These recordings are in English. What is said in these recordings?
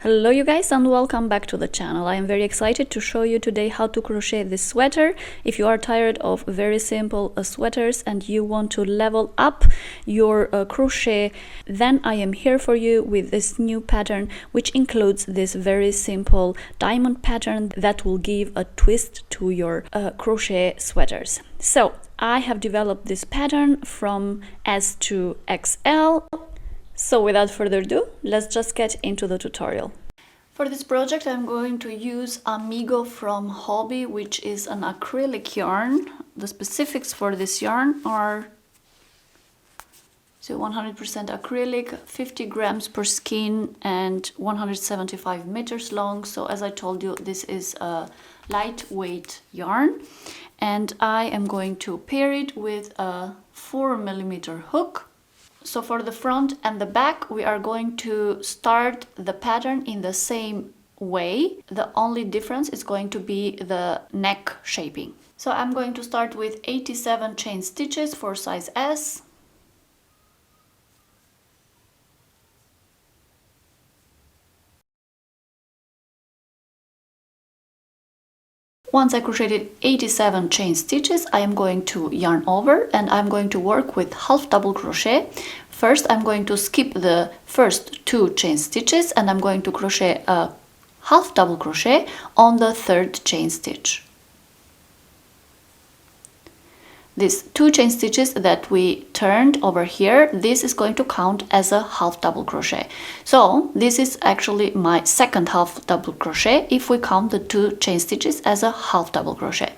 Hello you guys and welcome back to the channel. I am very excited to show you today how to crochet this sweater. If you are tired of very simple sweaters and you want to level up your crochet, then I am here for you with this new pattern, which includes this very simple diamond pattern that will give a twist to your crochet sweaters. So I have developed this pattern from S to XL. So without further ado, let's just get into the tutorial. For this project, I'm going to use Amigo from Hobby, which is an acrylic yarn. The specifics for this yarn are 100% acrylic, 50 grams per skein, and 175 meters long. So as I told you, this is a lightweight yarn. And I am going to pair it with a 4mm hook. So for the front and the back, we are going to start the pattern in the same way. The only difference is going to be the neck shaping. So I'm going to start with 87 chain stitches for size S. Once I crocheted 87 chain stitches, I am going to yarn over and I'm going to work with half double crochet. First, I'm going to skip the first 2 chain stitches and I'm going to crochet a half double crochet on the 3rd chain stitch. These 2 chain stitches that we turned over here, this is going to count as a half double crochet. So this is actually my second half double crochet if we count the 2 chain stitches as a half double crochet.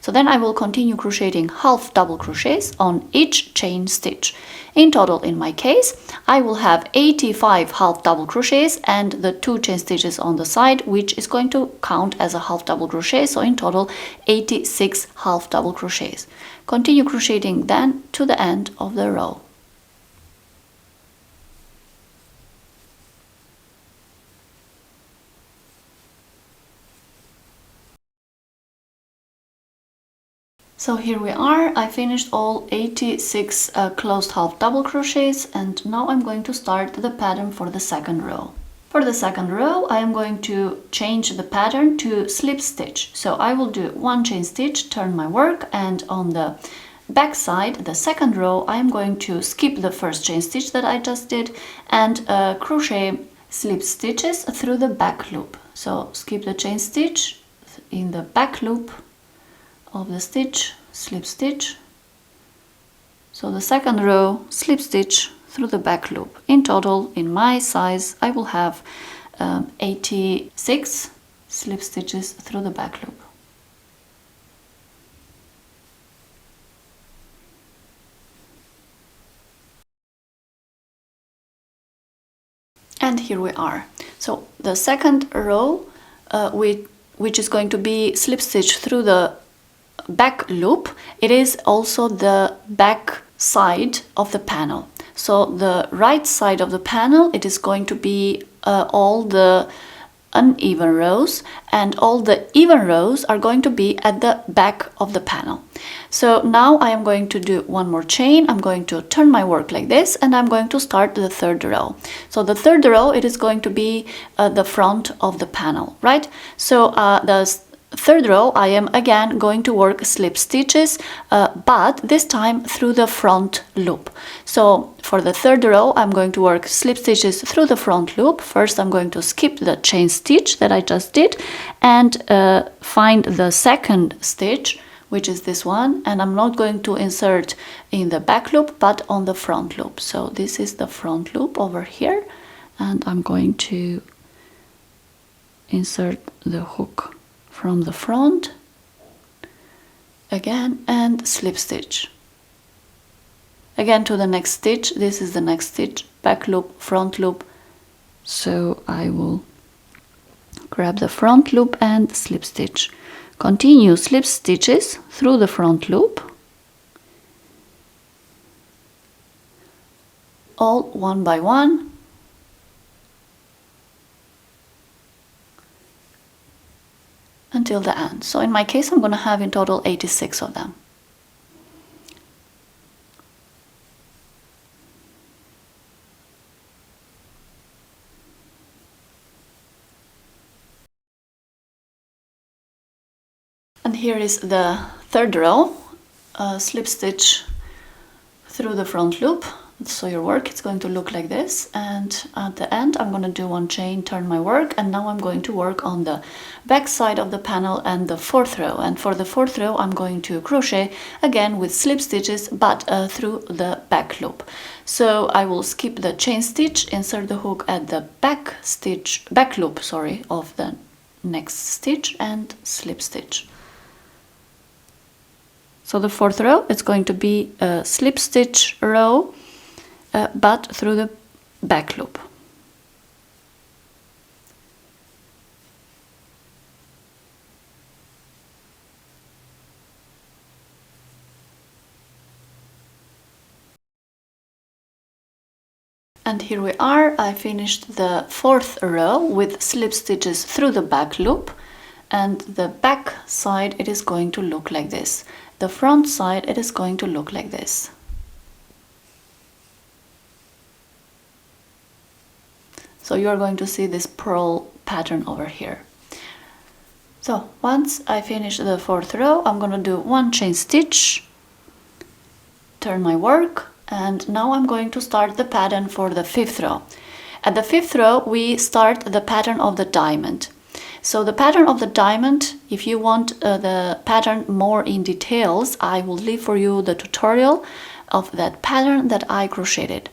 So then I will continue crocheting half double crochets on each chain stitch. In total, in my case, I will have 85 half double crochets and the 2 chain stitches on the side, which is going to count as a half double crochet. So in total, 86 half double crochets. Continue crocheting then to the end of the row. So here we are, I finished all 86 closed half double crochets and now I'm going to start the pattern for the second row. For the second row, I am going to change the pattern to slip stitch. So I will do 1 chain stitch, turn my work, and on the back side, the second row, I am going to skip the first chain stitch that I just did and crochet slip stitches through the back loop. So skip the chain stitch in the back loop of the stitch, slip stitch. So the second row, slip stitch through the back loop. In total, in my size, I will have 86 slip stitches through the back loop. And here we are. So the second row, which is going to be slip stitch through the back loop, it is also the back side of the panel. So the right side of the panel, it is going to be all the uneven rows, and all the even rows are going to be at the back of the panel. So now I am going to do 1 more chain. I'm going to turn my work like this and I'm going to start the 3rd row. So the 3rd row, it is going to be the front of the panel, right? So the 3rd row, I am again going to work slip stitches, but this time through the front loop. So for the 3rd row, I'm going to work slip stitches through the front loop. First, I'm going to skip the chain stitch that I just did and find the 2nd stitch, which is this one, and I'm not going to insert in the back loop, but on the front loop. So this is the front loop over here, and I'm going to insert the hook from the front again and slip stitch again to the next stitch. This is the next stitch, back loop, front loop. So I will grab the front loop and slip stitch. Continue slip stitches through the front loop, all one by one. Until the end. So in my case, I'm going to have in total 86 of them. And here is the third row, slip stitch through the front loop. So your work is going to look like this, and at the end I'm going to do one chain, turn my work, and now I'm going to work on the back side of the panel and the fourth row. And for the fourth row I'm going to crochet again with slip stitches, but through the back loop. So I will skip the chain stitch, insert the hook at the back loop, sorry, of the next stitch, and slip stitch. So the fourth row, it's going to be a slip stitch row, but through the back loop. And here we are. I finished the fourth row with slip stitches through the back loop, and the back side, it is going to look like this. The front side, it is going to look like this. So you're going to see this purl pattern over here. So once I finish the fourth row, I'm going to do one chain stitch, turn my work, and now I'm going to start the pattern for the fifth row. At the fifth row, we start the pattern of the diamond. So the pattern of the diamond, if you want the pattern more in details, I will leave for you the tutorial of that pattern that I crocheted.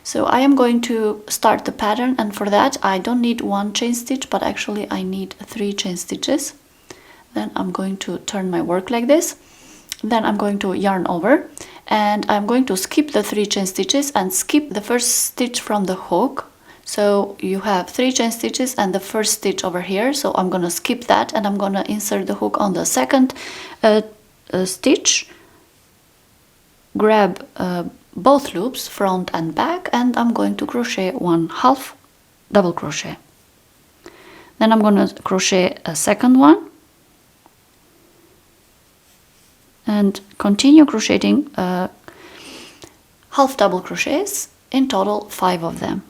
So I am going to start the pattern, and for that I don't need one chain stitch, but actually I need 3 chain stitches. Then I'm going to turn my work like this. Then I'm going to yarn over, and I'm going to skip the 3 chain stitches and skip the first stitch from the hook. So you have 3 chain stitches and the first stitch over here. So I'm going to skip that, and I'm going to insert the hook on the second stitch, grab both loops, front and back, and I'm going to crochet 1/2 double crochet. Then I'm going to crochet a second one and continue crocheting half double crochets, in total 5 of them.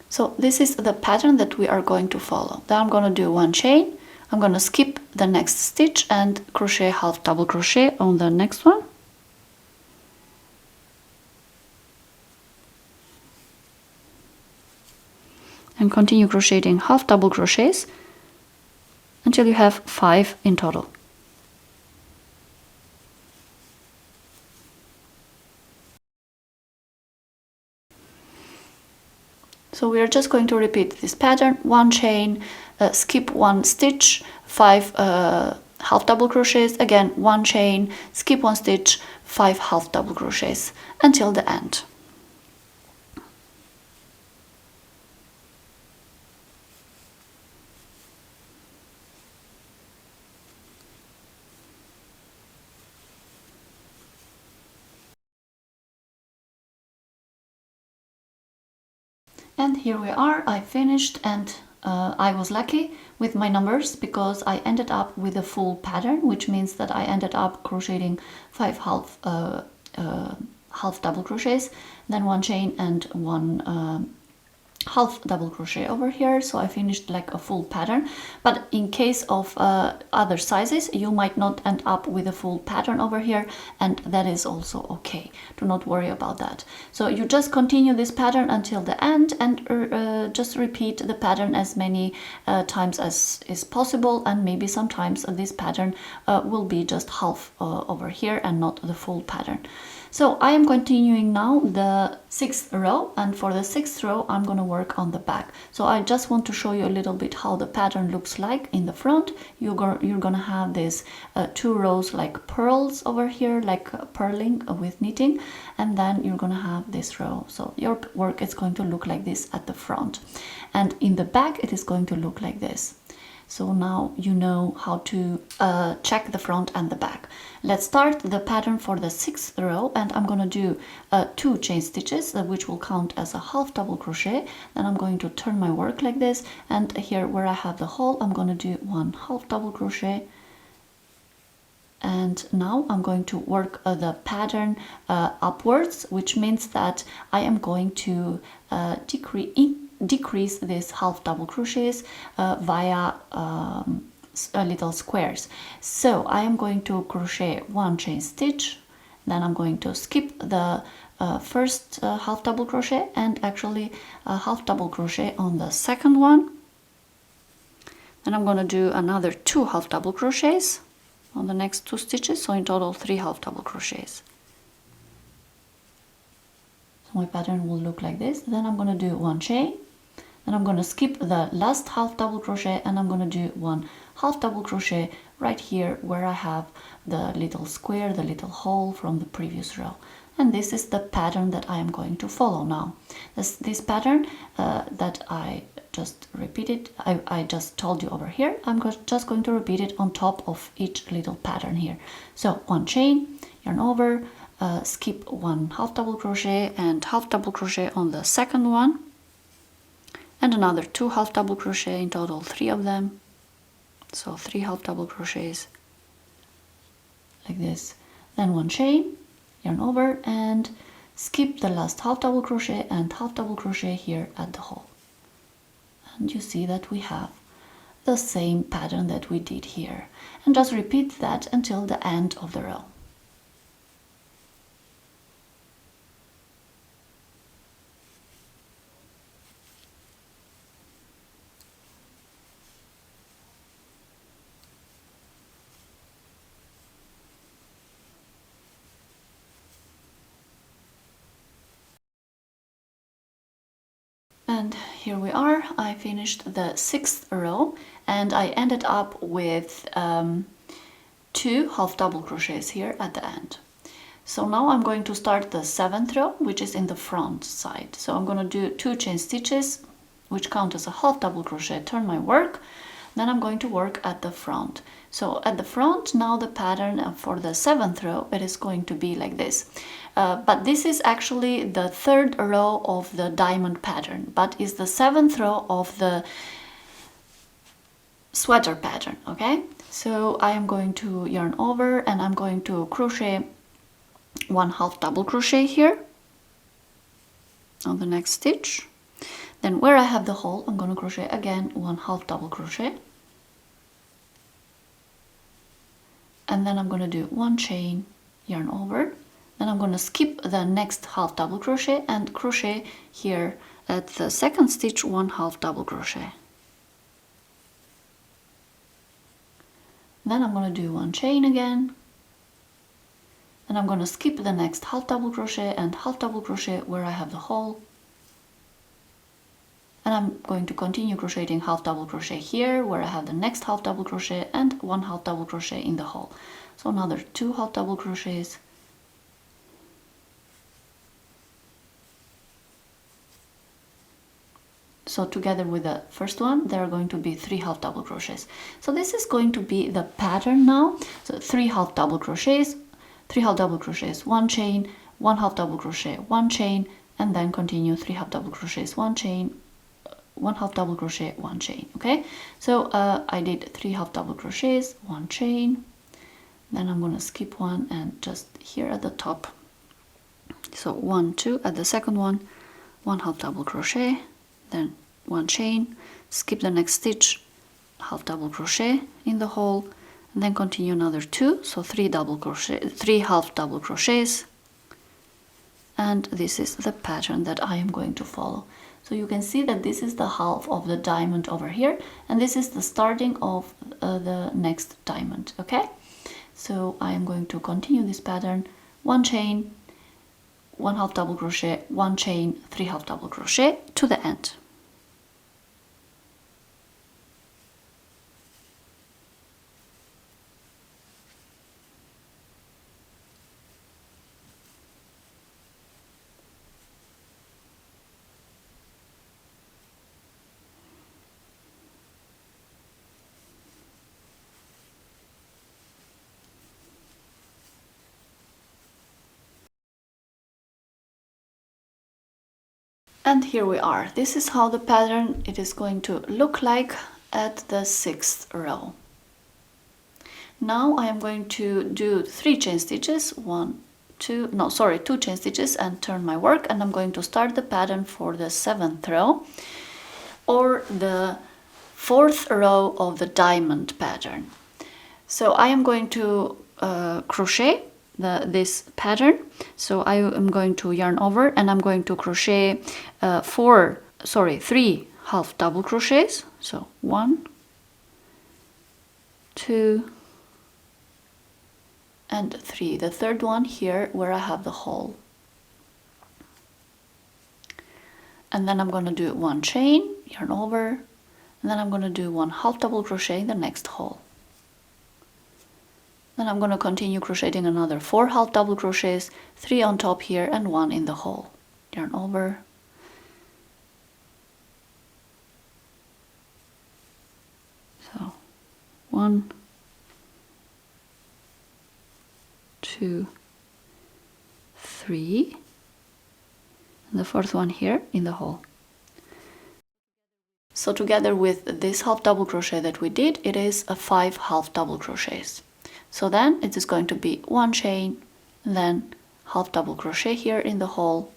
So this is the pattern that we are going to follow. Then I'm going to do one chain, I'm going to skip the next stitch and crochet half double crochet on the next one. And continue crocheting half double crochets until you have 5 in total. So we are just going to repeat this pattern, one chain, skip one stitch, 5 half double crochets, again one chain, skip one stitch, 5 half double crochets until the end. And here we are, I finished, and I was lucky with my numbers because I ended up with a full pattern, which means that I ended up crocheting 5 half double crochets, then one chain and one half double crochet over here. So I finished like a full pattern, but in case of other sizes you might not end up with a full pattern over here, and that is also okay. Do not worry about that. So you just continue this pattern until the end, and just repeat the pattern as many times as is possible, and maybe sometimes this pattern will be just half over here and not the full pattern. So I am continuing now the 6th row, and for the 6th row I'm going to work on the back. So I just want to show you a little bit how the pattern looks like in the front. You're going to have these 2 rows like pearls over here, like purling with knitting, and then you're going to have this row. So your work is going to look like this at the front, and in the back it is going to look like this. So now you know how to check the front and the back. Let's start the pattern for the 6th row, and I'm going to do 2 chain stitches, which will count as a half double crochet. Then I'm going to turn my work like this, and here where I have the hole, I'm going to do 1 half double crochet, and now I'm going to work the pattern upwards, which means that I am going to decrease these half double crochets via little squares. So I am going to crochet one chain stitch, then I'm going to skip the first half double crochet and actually half double crochet on the second one. Then I'm going to do another 2 half double crochets on the next 2 stitches, so in total 3 half double crochets. So my pattern will look like this. Then I'm going to do 1 chain, then I'm going to skip the last half double crochet and I'm going to do 1 half double crochet right here where I have the little square, the little hole from the previous row. And this is the pattern that I am going to follow now. This pattern that I just repeated, I just told you over here, I'm just going to repeat it on top of each little pattern here. So 1 chain, yarn over, skip 1 half double crochet and half double crochet on the second one, and another 2 half double crochet, in total 3 of them, so 3 half double crochets like this. Then 1 chain, yarn over and skip the last half double crochet and half double crochet here at the hole. And you see that we have the same pattern that we did here, and just repeat that until the end of the row. And here we are, I finished the 6th row and I ended up with 2 half double crochets here at the end. So now I'm going to start the 7th row, which is in the front side. So I'm going to do 2 chain stitches, which count as a half double crochet, turn my work, then I'm going to work at the front. So at the front, now the pattern for the 7th row, it is going to be like this. But this is actually the 3rd row of the diamond pattern, but is the 7th row of the sweater pattern, okay? So I am going to yarn over and I'm going to crochet 1 half double crochet here on the next stitch. Then where I have the hole, I'm going to crochet again 1 half double crochet. And then I'm going to do 1 chain, yarn over. Then I'm going to skip the next half double crochet and crochet here at the 2nd stitch 1 half double crochet. Then I'm going to do 1 chain again. Then I'm going to skip the next half double crochet and half double crochet where I have the hole. And I'm going to continue crocheting half double crochet here where I have the next half double crochet and 1 half double crochet in the hole. So another 2 half double crochets. So together with the first one, there are going to be 3 half double crochets. So this is going to be the pattern now. So 3 half double crochets, 3 half double crochets, 1 chain, 1 half double crochet, 1 chain, and then continue 3 half double crochets, 1 chain, 1 half double crochet, 1 chain. Okay, so I did 3 half double crochets, 1 chain, then I'm going to skip one and just here at the top, so 1 2 at the 2nd one, 1 half double crochet, then 1 chain, skip the next stitch, half double crochet in the hole, and then continue another 2, so 3 half double crochets, and this is the pattern that I am going to follow. So you can see that this is the half of the diamond over here, and this is the starting of the next diamond, okay? So I am going to continue this pattern, 1 chain, 1 half double crochet, 1 chain, 3 half double crochet to the end. And here we are. This is how the pattern it is going to look like at the 6th row. Now I am going to do 3 chain stitches, 2 chain stitches, and turn my work, and I'm going to start the pattern for the 7th row or the 4th row of the diamond pattern. So I am going to crochet this pattern. So I am going to yarn over and I'm going to crochet 3 half double crochets. So 1, 2, and 3. The third one here where I have the hole. And then I'm going to do 1 chain, yarn over, and then I'm going to do 1 half double crochet in the next hole. Then I'm going to continue crocheting another 4 half double crochets, 3 on top here and 1 in the hole. Yarn over. So 1, 2, 3, and the 4th one here in the hole. So together with this half double crochet that we did, it is a 5 half double crochets. So then it is going to be 1 chain, then half double crochet here in the hole,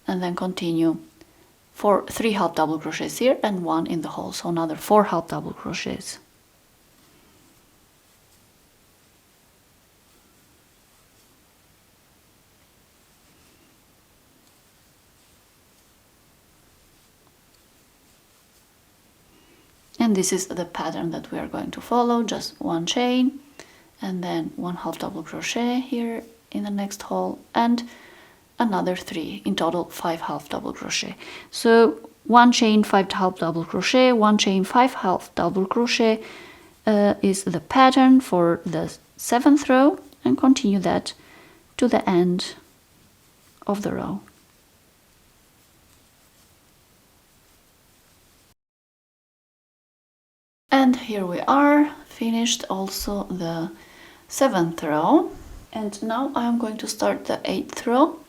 and then continue for 3 half double crochets here and 1 in the hole. So another 4 half double crochets. And this is the pattern that we are going to follow, just 1 chain and then 1 half double crochet here in the next hole and another 3, in total 5 half double crochet. So 1 chain, 5 half double crochet, 1 chain, 5 half double crochet is the pattern for the 7th row, and continue that to the end of the row. And here we are, finished also the 7th row, and now I am going to start the 8th row.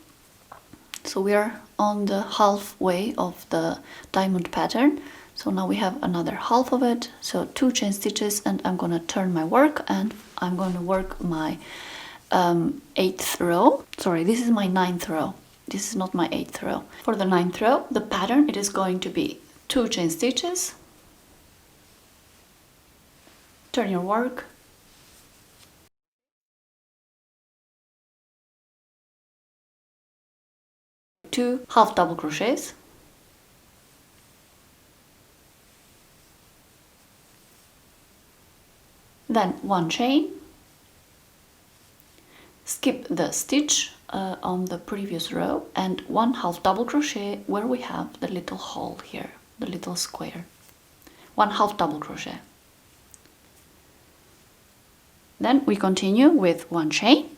So we are on the halfway of the diamond pattern. So now we have another half of it, so 2 chain stitches, and I'm going to turn my work and I'm going to work my 8th row. Sorry, this is my 9th row. This is not my 8th row. For the 9th row, the pattern, it is going to be 2 chain stitches, turn your work, two half double crochets, then 1 chain, skip the stitch on the previous row and 1 half double crochet where we have the little hole here, the little square. 1 half double crochet. Then we continue with 1 chain.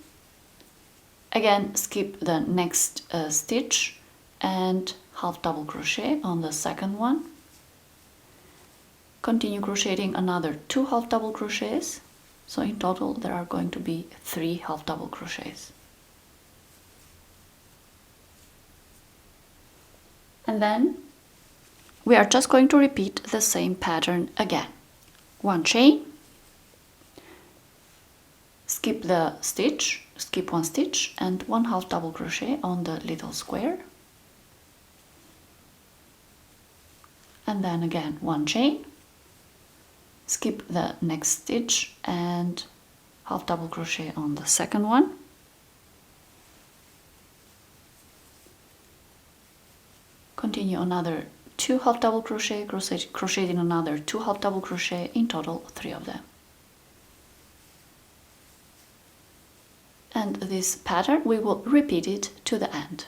Again, skip the next stitch and half double crochet on the second one. Continue crocheting another 2 half double crochets. So in total there are going to be 3 half double crochets. And then we are just going to repeat the same pattern again. 1 chain, skip the stitch, skip 1 stitch and 1 half double crochet on the little square. And then again 1 chain, skip the next stitch and half double crochet on the second one. Continue another 2 half double crochet, crocheting another 2 half double crochet, in total 3 of them. And this pattern we will repeat it to the end.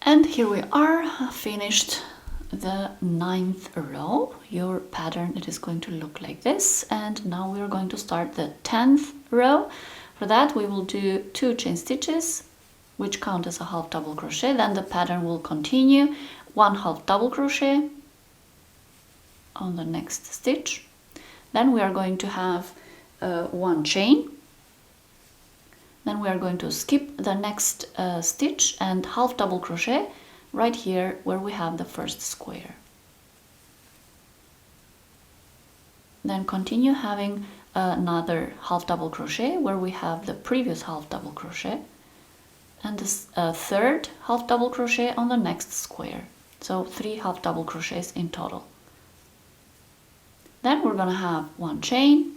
And here we are, finished the 9th row, your pattern, it is going to look like this. And now we are going to start the 10th row. For that we will do 2 chain stitches, which count as a half double crochet. Then the pattern will continue 1 half double crochet on the next stitch. Then we are going to have 1 chain. Then we are going to skip the next stitch and half double crochet right here where we have the first square. Then continue having another half double crochet where we have the previous half double crochet, and the third half double crochet on the next square. So 3 half double crochets in total. Then we're gonna have 1 chain,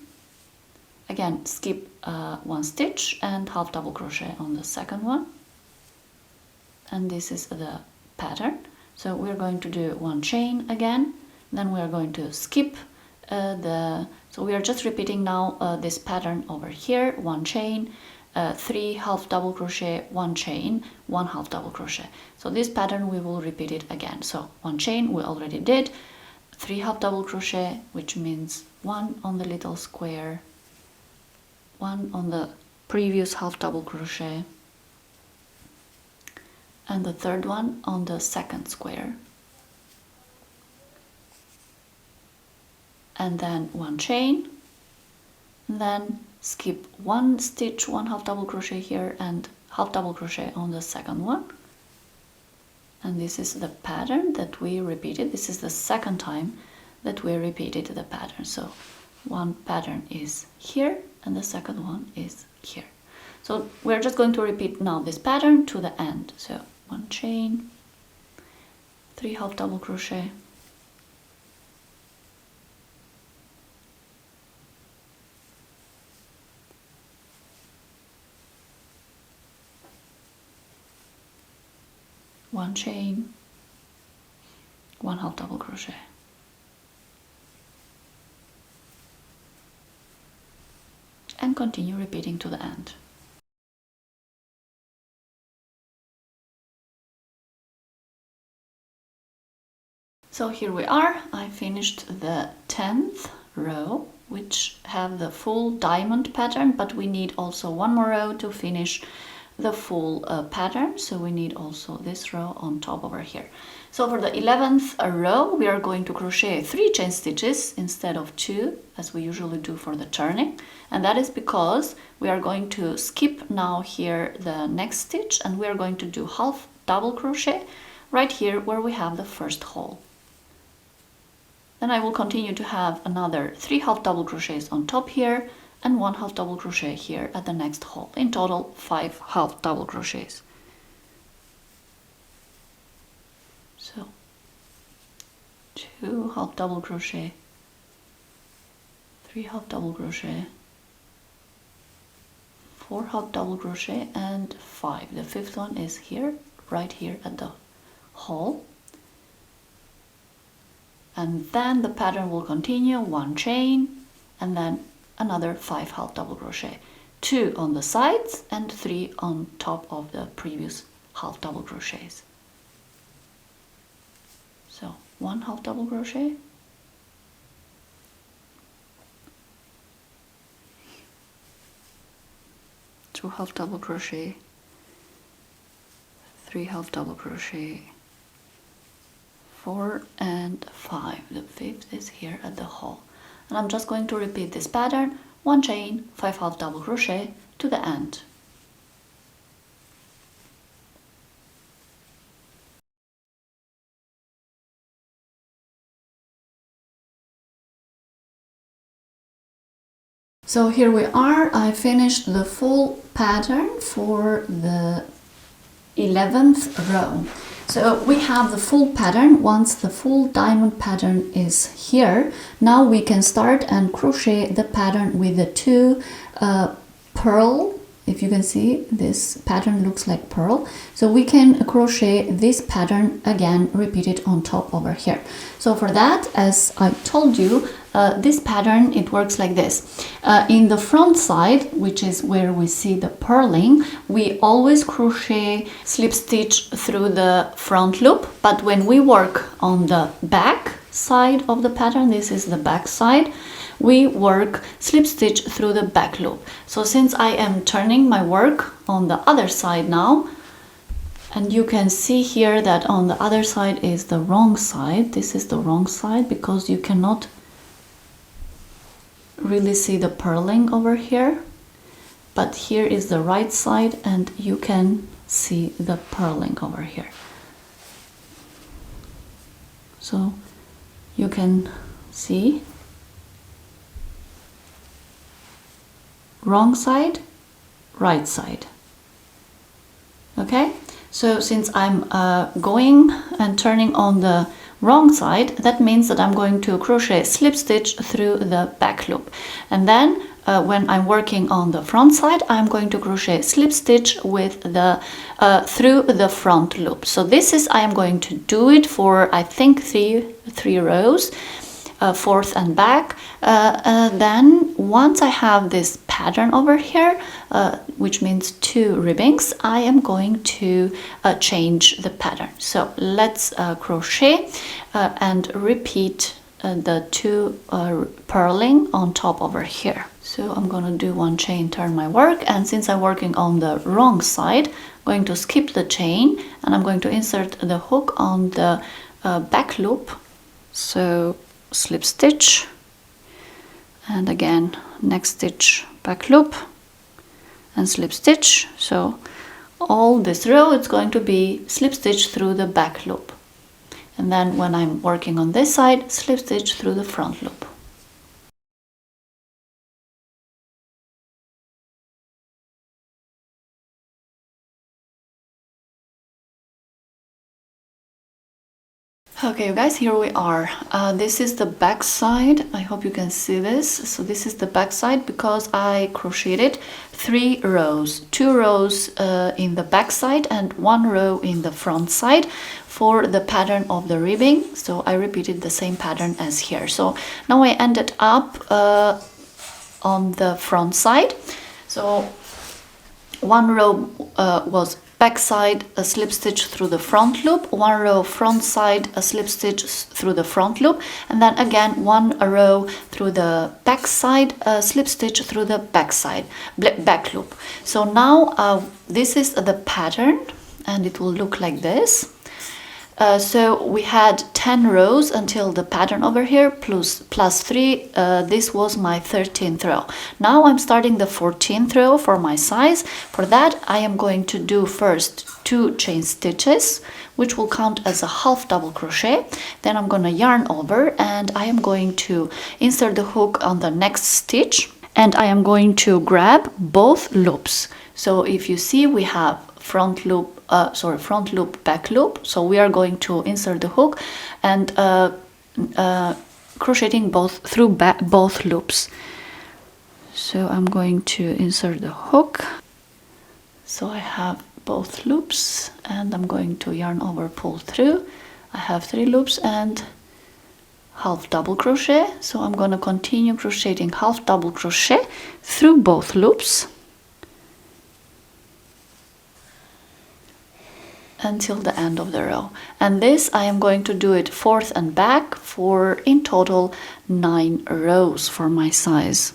again skip 1 stitch and half double crochet on the second one, and this is the pattern. So we're going to do 1 chain again, then we are going to skip so we are just repeating now this pattern over here, 1 chain, 3 half double crochet, 1 chain, 1 half double crochet. So this pattern we will repeat it again. So 1 chain we already did, 3 half double crochet, which means 1 on the little square, 1 on the previous half double crochet, and the third one on the second square, and then 1 chain, and then skip 1 stitch, 1 half double crochet here and half double crochet on the second one. And this is the pattern that we repeated. This is the second time that we repeated the pattern. So one pattern is here and the second one is here. So we're just going to repeat now this pattern to the end. So 1 chain, 3 half double crochet, 1 chain, 1 half double crochet, and continue repeating to the end. So here we are. I finished the 10th row, which have the full diamond pattern, but we need also 1 more row to finish the full pattern. So we need also this row on top over here. So for the 11th row, we are going to crochet 3 chain stitches instead of 2, as we usually do for the turning. And that is because we are going to skip now here the next stitch, and we are going to do half double crochet right here where we have the first hole. Then I will continue to have another 3 half double crochets on top here and 1 half double crochet here at the next hole. In total, 5 half double crochets. So 2 half double crochet, 3 half double crochet, 4 half double crochet, and 5. The 5th one is here, right here at the hole. And then the pattern will continue, 1 chain, and then another 5 half double crochet, 2 on the sides and 3 on top of the previous half double crochets. So 1 half double crochet, 2 half double crochet, 3 half double crochet, 4 and 5. The 5th is here at the hole. And I'm just going to repeat this pattern, 1 chain, 5 half double crochet to the end. So here we are. I finished the full pattern for the 11th row. So we have the full pattern. Once the full diamond pattern is here, now we can start and crochet the pattern with the 2 pearl. If you can see, this pattern looks like pearl. So we can crochet this pattern again, repeat it on top over here. So for that, as I told you, this pattern, it works like this. In the front side, which is where we see the purling, we always crochet slip stitch through the front loop, but when we work on the back side of the pattern, this is the back side, we work slip stitch through the back loop. So since I am turning my work on the other side now, and you can see here that on the other side is the wrong side. This is the wrong side because you cannot really see the purling over here. But here is the right side and you can see the purling over here. So you can see wrong side, right side. Okay? So since I'm going and turning on the wrong side, that means that I'm going to crochet slip stitch through the back loop. And then when I'm working on the front side, I'm going to crochet slip stitch with the through the front loop. So this is, I am going to do it for, I think, three rows. Forth and back. Then once I have this pattern over here, which means 2 ribbings, I am going to change the pattern. So let's crochet and repeat the 2 purling on top over here. So I'm going to do 1 chain, turn my work, and since I'm working on the wrong side, I'm going to skip the chain and I'm going to insert the hook on the back loop. So slip stitch, and again next stitch, back loop, and slip stitch. So all this row, it's going to be slip stitch through the back loop, and then when I'm working on this side, slip stitch through the front loop. Okay, you guys, here we are. This is the back side. I hope you can see this. So this is the back side because I crocheted 3 rows, 2 rows in the back side and 1 row in the front side for the pattern of the ribbing. So I repeated the same pattern as here. So now I ended up on the front side. So 1 row was back side, a slip stitch through the front loop, 1 row front side, a slip stitch through the front loop, and then again 1 row through the back side, a slip stitch through the back loop. So now this is the pattern and it will look like this. So we had 10 rows until the pattern over here, plus 3. This was my 13th row. Now I'm starting the 14th row for my size. For that, I am going to do first 2 chain stitches, which will count as a half double crochet. Then I'm going to yarn over and I am going to insert the hook on the next stitch, and I am going to grab both loops. So if you see, we have front loop, back loop. So we are going to insert the hook and crocheting both through both loops. So I'm going to insert the hook. So I have both loops and I'm going to yarn over, pull through. I have 3 loops and half double crochet. So I'm going to continue crocheting half double crochet through both loops until the end of the row. And this I am going to do it forth and back for in total 9 rows for my size.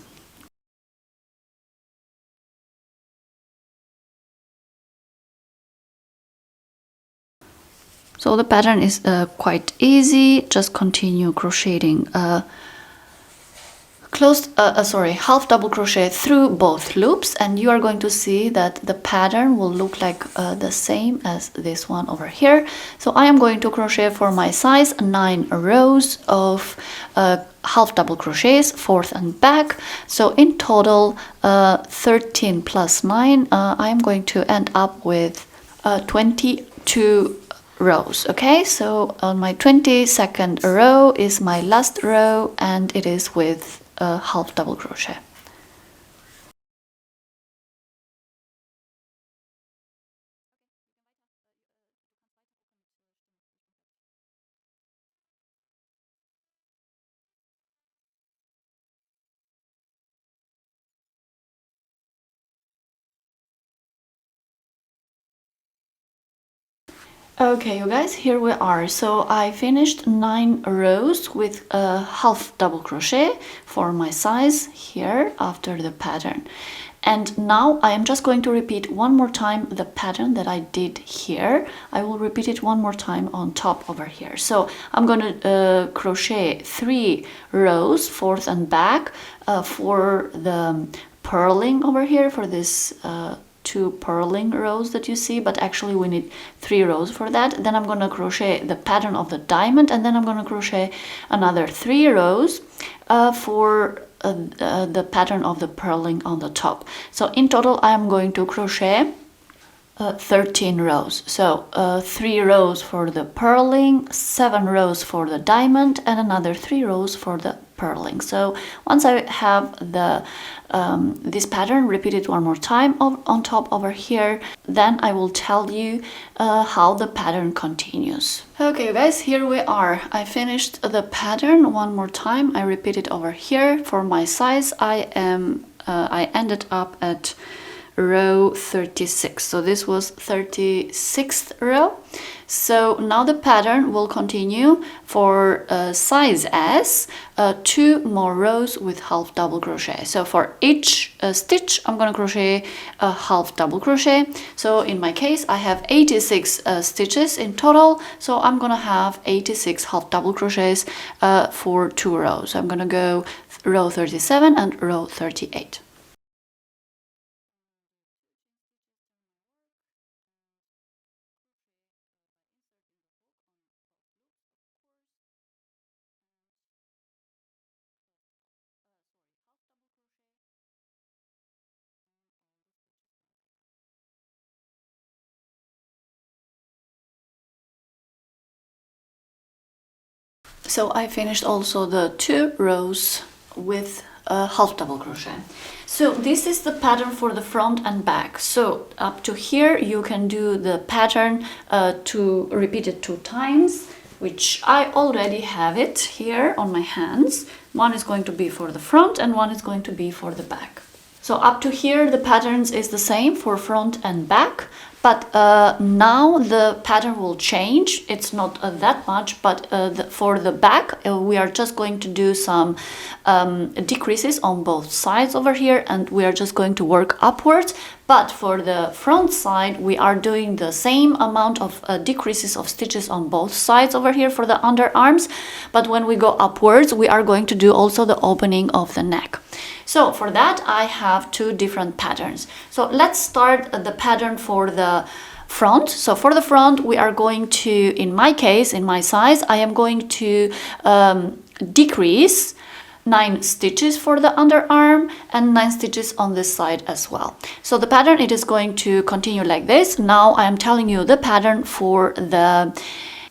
So the pattern is quite easy. Just continue crocheting half double crochet through both loops, and you are going to see that the pattern will look like the same as this one over here. So I am going to crochet for my size 9 rows of half double crochets forth and back. So in total 13 plus 9, I am going to end up with 22 rows. Okay, so on my 22nd row is my last row, and it is with a half double crochet. Okay, you guys, here we are. So I finished 9 rows with a half double crochet for my size here after the pattern. And now I am just going to repeat one more time the pattern that I did here. I will repeat it one more time on top over here. So I'm going to crochet 3 rows forth and back for the purling over here, for this 2 purling rows that you see, but actually we need 3 rows for that. Then I'm going to crochet the pattern of the diamond, and then I'm going to crochet another 3 rows for the pattern of the purling on the top. So in total I'm going to crochet 13 rows. So 3 rows for the purling, 7 rows for the diamond, and another 3 rows for the purling. So once I have the this pattern repeated one more time on top over here, then I will tell you how the pattern continues. Okay guys, here we are. I finished the pattern one more time. I repeat it over here. For my size, I ended up at row 36. So this was 36th row. So now the pattern will continue for size S, 2 more rows with half double crochet. So for each stitch I'm going to crochet a half double crochet. So in my case I have 86 stitches in total, so I'm going to have 86 half double crochets for 2 rows. I'm going to go row 37 and row 38. So I finished also the 2 rows with a half double crochet. So this is the pattern for the front and back. So up to here you can do the pattern to repeat it 2 times, which I already have it here on my hands. One is going to be for the front and one is going to be for the back. So up to here the patterns is the same for front and back, but now the pattern will change. It's not that much, but for the back we are just going to do some decreases on both sides over here, and we are just going to work upwards. But for the front side we are doing the same amount of decreases of stitches on both sides over here for the underarms, but when we go upwards we are going to do also the opening of the neck. So for that I have 2 different patterns. So let's start the pattern for the front. So for the front we are going to, in my case, in my size, I am going to decrease 9 stitches for the underarm and 9 stitches on this side as well. So the pattern, it is going to continue like this. Now I am telling you the pattern for the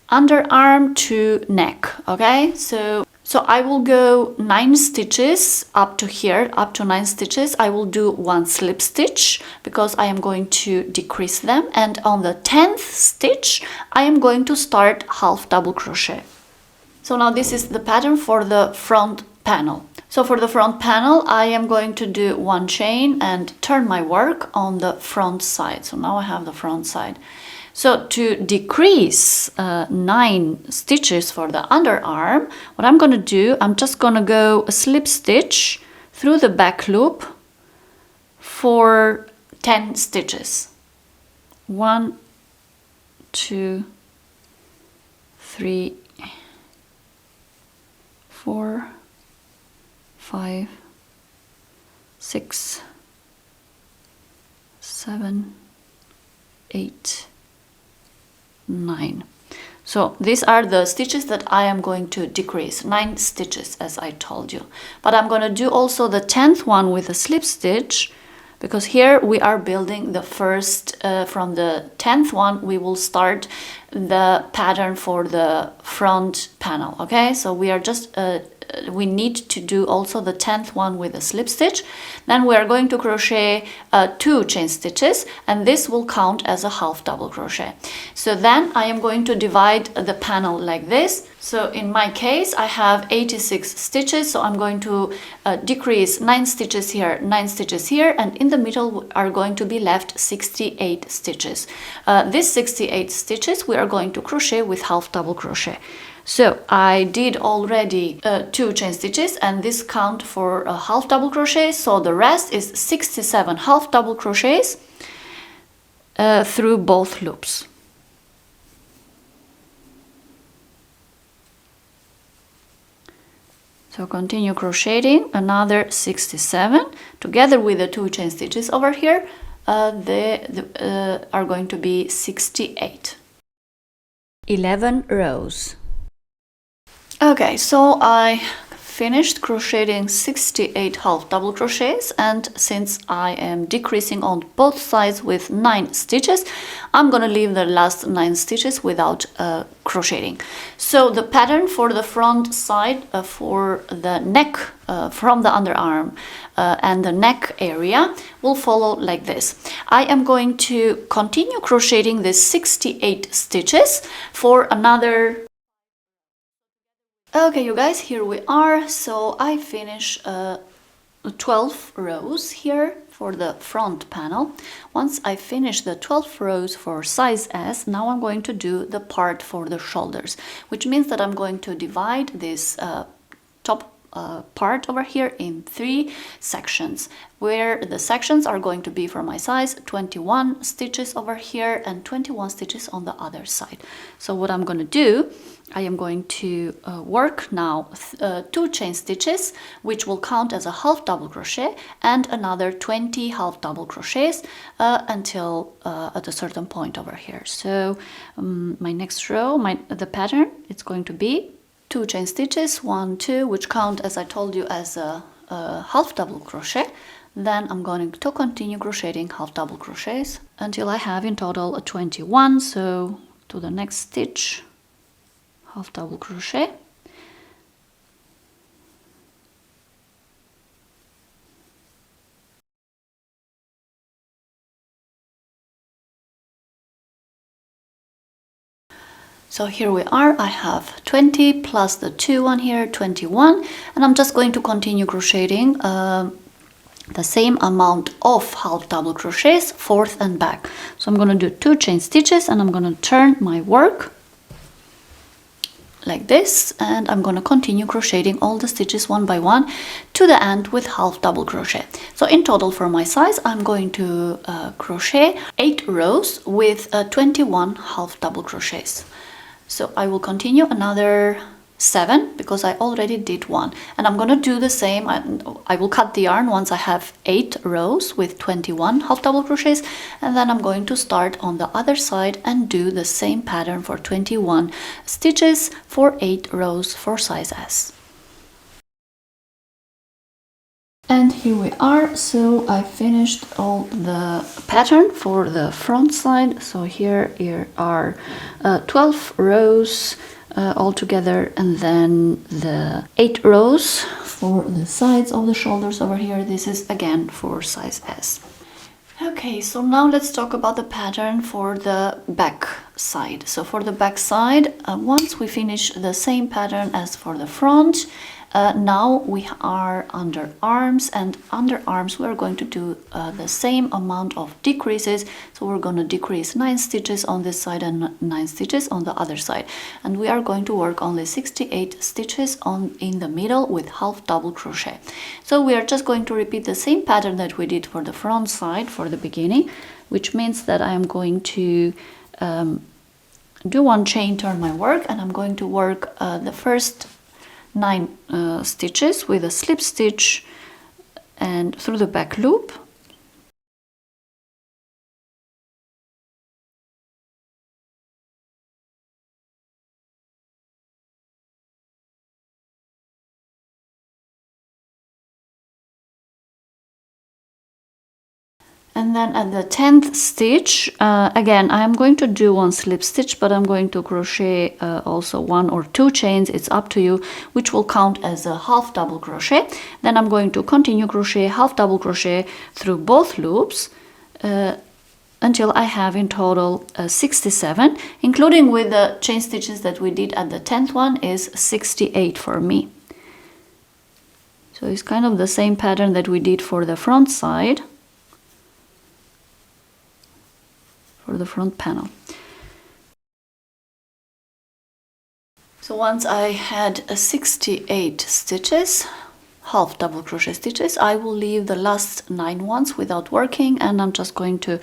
underarm to neck. Okay, so I will go 9 stitches up to here, up to 9 stitches. I will do 1 slip stitch because I am going to decrease them, and on the 10th stitch I am going to start half double crochet. So now this is the pattern for the front panel. So for the front panel I am going to do 1 chain and turn my work on the front side. So now I have the front side. So to decrease 9 stitches for the underarm, what I'm going to do, I'm just going to go a slip stitch through the back loop for 10 stitches. 1, 2, 3, 4, 5, 6, 7, 8, 9. So these are the stitches that I am going to decrease, 9 stitches as I told you. But I'm going to do also the 10th one with a slip stitch, because here we are building the first, from the 10th one we will start the pattern for the front panel. Okay, so we are just we need to do also the 10th one with a slip stitch. Then we are going to crochet 2 chain stitches, and this will count as a half double crochet. So then I am going to divide the panel like this. So in my case, I have 86 stitches, so I'm going to decrease 9 stitches here, 9 stitches here, and in the middle are going to be left 68 stitches. These 68 stitches we are going to crochet with half double crochet. So I did already 2 chain stitches, and this count for a half double crochet, so the rest is 67 half double crochets through both loops. So continue crocheting another 67 together with the 2 chain stitches over here. They are going to be 68. 11 rows. Okay, so I finished crocheting 68 half double crochets, and since I am decreasing on both sides with 9 stitches, I'm gonna leave the last 9 stitches without crocheting. So the pattern for the front side for the neck from the underarm and the neck area will follow like this. I am going to continue crocheting this 68 stitches for another. Okay, you guys, here we are. So I finish 12 rows here for the front panel. Once I finish the 12 rows for size S, now I'm going to do the part for the shoulders, which means that I'm going to divide this top part over here in 3 sections, where the sections are going to be for my size 21 stitches over here and 21 stitches on the other side. So what I'm going to do, I am going to work now 2 chain stitches, which will count as a half double crochet, and another 20 half double crochets until at a certain point over here. So my next row, the pattern, it's going to be 2 chain stitches, 1, 2, which count, as I told you, as a half double crochet. Then I'm going to continue crocheting half double crochets until I have in total a 21. So to the next stitch, half double crochet, so here we are. I have 20 plus the 2 on here, 21, and I'm just going to continue crocheting the same amount of half double crochets forth and back. So I'm going to do 2 chain stitches, and I'm going to turn my work like this, and I'm going to continue crocheting all the stitches one by one to the end with half double crochet. So in total for my size, I'm going to crochet 8 rows with 21 half double crochets. So I will continue another 7 because I already did 1, and I'm gonna do the same. I will cut the yarn once I have 8 rows with 21 half double crochets, and then I'm going to start on the other side and do the same pattern for 21 stitches for 8 rows for size S. And here we are. So I finished all the pattern for the front side. So here are 12 rows all together, and then the 8 rows for the sides of the shoulders over here. This is again for size S. Okay, so now let's talk about the pattern for the back side. So for the back side, once we finish the same pattern as for the front, now we are under arms, and under arms we are going to do the same amount of decreases. So we're going to decrease 9 stitches on this side and 9 stitches on the other side, and we are going to work only 68 stitches in the middle with half double crochet. So we are just going to repeat the same pattern that we did for the front side for the beginning, which means that I am going to do 1 chain, turn my work, and I'm going to work the first 9 stitches with a slip stitch and through the back loop, and then at the 10th stitch, again I'm going to do 1 slip stitch, but I'm going to crochet also 1 or 2 chains, it's up to you, which will count as a half double crochet. Then I'm going to continue crochet half double crochet through both loops until I have in total 67, including with the chain stitches that we did at the 10th one is 68 for me. So it's kind of the same pattern that we did for the front side, for the front panel. So once I had 68 stitches, half double crochet stitches, I will leave the last 9 ones without working, and I'm just going to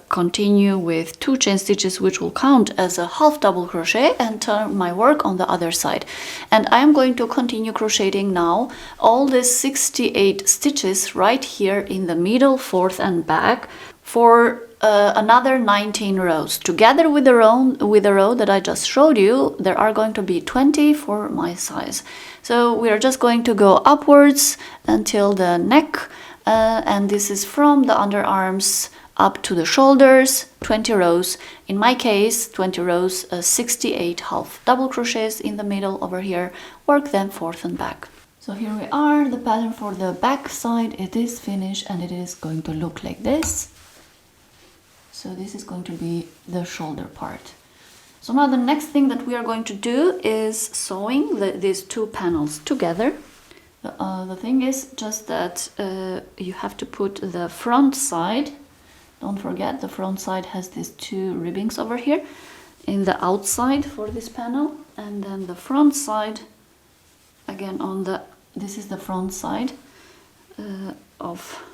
continue with 2 chain stitches, which will count as a half double crochet, and turn my work on the other side. And I am going to continue crocheting now all the 68 stitches right here in the middle, fourth and back for another 19 rows. Together with the row that I just showed you, there are going to be 20 for my size. So we are just going to go upwards until the neck, and this is from the underarms up to the shoulders, 20 rows. In my case, 20 rows, 68 half double crochets in the middle over here. Work them forth and back. So here we are, the pattern for the back side. It is finished and it is going to look like this. So this is going to be the shoulder part. So now the next thing that we are going to do is sewing these 2 panels together. The thing is just that you have to put the front side, don't forget the front side has these 2 ribbings over here, in the outside for this panel, and then the front side again on the, this is the front side of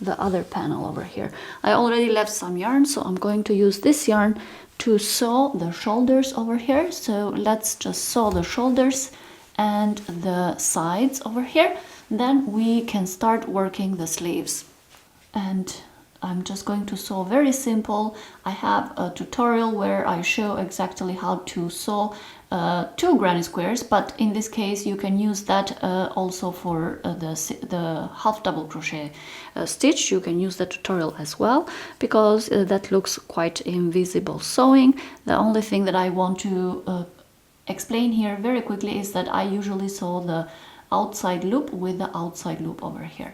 the other panel over here. I already left some yarn, so I'm going to use this yarn to sew the shoulders over here. So let's just sew the shoulders and the sides over here, then we can start working the sleeves. And I'm just going to sew very simple. I have a tutorial where I show exactly how to sew 2 granny squares, but in this case you can use that also for the half double crochet stitch. You can use the tutorial as well, because that looks quite invisible sewing. The only thing that I want to explain here very quickly is that I usually sew the outside loop with the outside loop over here.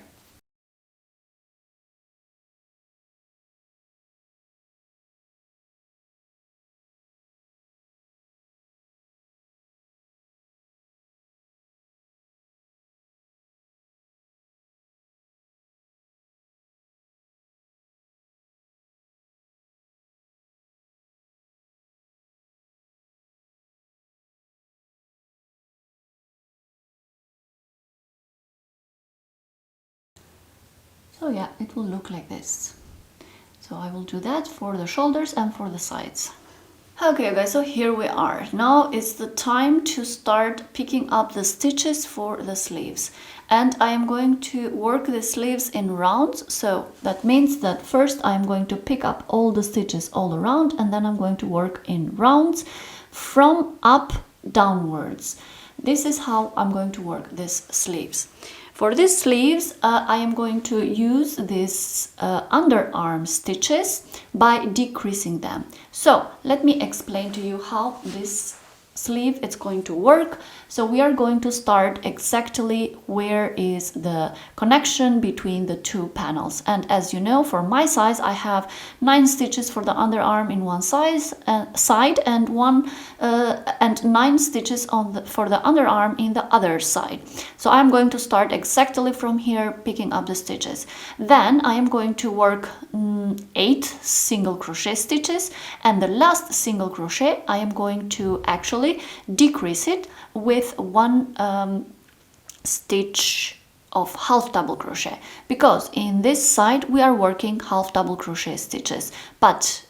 So yeah, it will look like this. So I will do that for the shoulders and for the sides. Okay guys, so here we are. Now it's the time to start picking up the stitches for the sleeves. And I am going to work the sleeves in rounds. So that means that first I'm going to pick up all the stitches all around, and then I'm going to work in rounds from up downwards. This is how I'm going to work these sleeves. For these sleeves, I am going to use these underarm stitches by decreasing them. So let me explain to you how this sleeve it's going to work. So we are going to start exactly where is the connection between the 2 panels. And as you know, for my size, I have 9 stitches for the underarm in one side and 9 stitches on for the underarm in the other side. So I'm going to start exactly from here, picking up the stitches. Then I am going to work 8 single crochet stitches, and the last single crochet I am going to actually decrease it with 1 stitch of half double crochet, because in this side we are working half double crochet stitches, but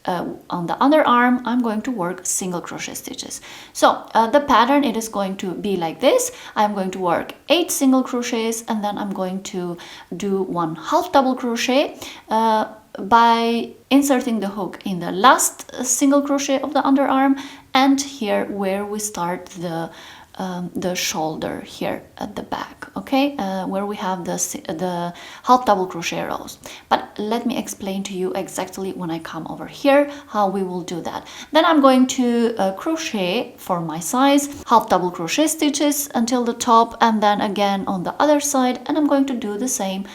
on the underarm I'm going to work single crochet stitches. So the pattern, it is going to be like this. I'm going to work 8 single crochets, and then I'm going to do 1 half double crochet by inserting the hook in the last single crochet of the underarm, and here where we start the the shoulder here at the back, okay, where we have the half double crochet rows. But let me explain to you exactly when I come over here how we will do that. Then I'm going to crochet for my size half double crochet stitches until the top, and then again on the other side, and I'm going to do the same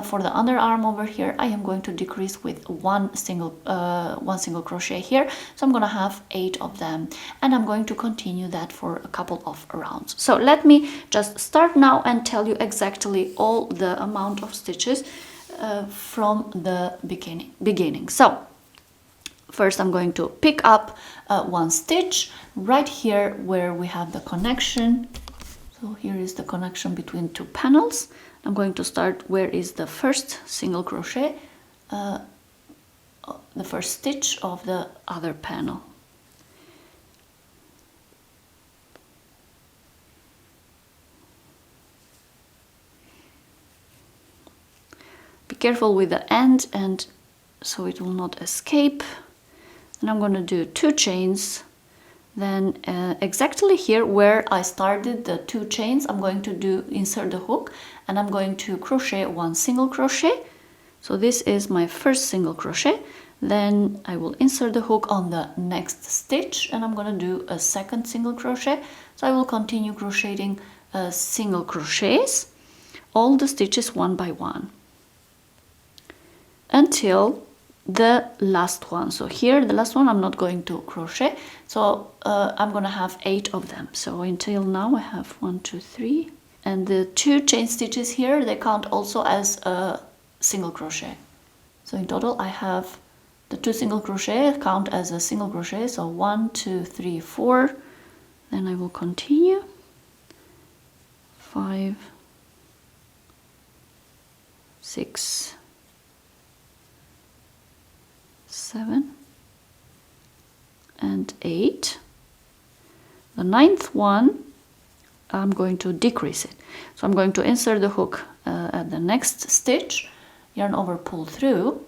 for the underarm over here. I am going to decrease with one single crochet here, so I'm going to have 8 of them, and I'm going to continue that for a couple of rounds. So let me just start now and tell you exactly all the amount of stitches from the beginning. So first I'm going to pick up one stitch right here where we have the connection. So here is the connection between 2 panels. I'm going to start where is the first single crochet, the first stitch of the other panel. Be careful with the end, and so it will not escape. And I'm going to do 2 chains. Then exactly here where I started the 2 chains, I'm going to insert the hook, and I'm going to crochet 1 single crochet. So this is my first single crochet. Then I will insert the hook on the next stitch, and I'm going to do a second single crochet. So I will continue crocheting single crochets, all the stitches one by one, until the last one. So here the last one I'm not going to crochet, so I'm gonna have 8 of them. So until now I have 1, 2, 3, and the 2 chain stitches here, they count also as a single crochet. So in total I have the 2 single crochet count as a single crochet. So 1, 2, 3, 4. Then I will continue 5, 6, 7 and 8. The 9th one I'm going to decrease it. So I'm going to insert the hook at the next stitch, yarn over, pull through,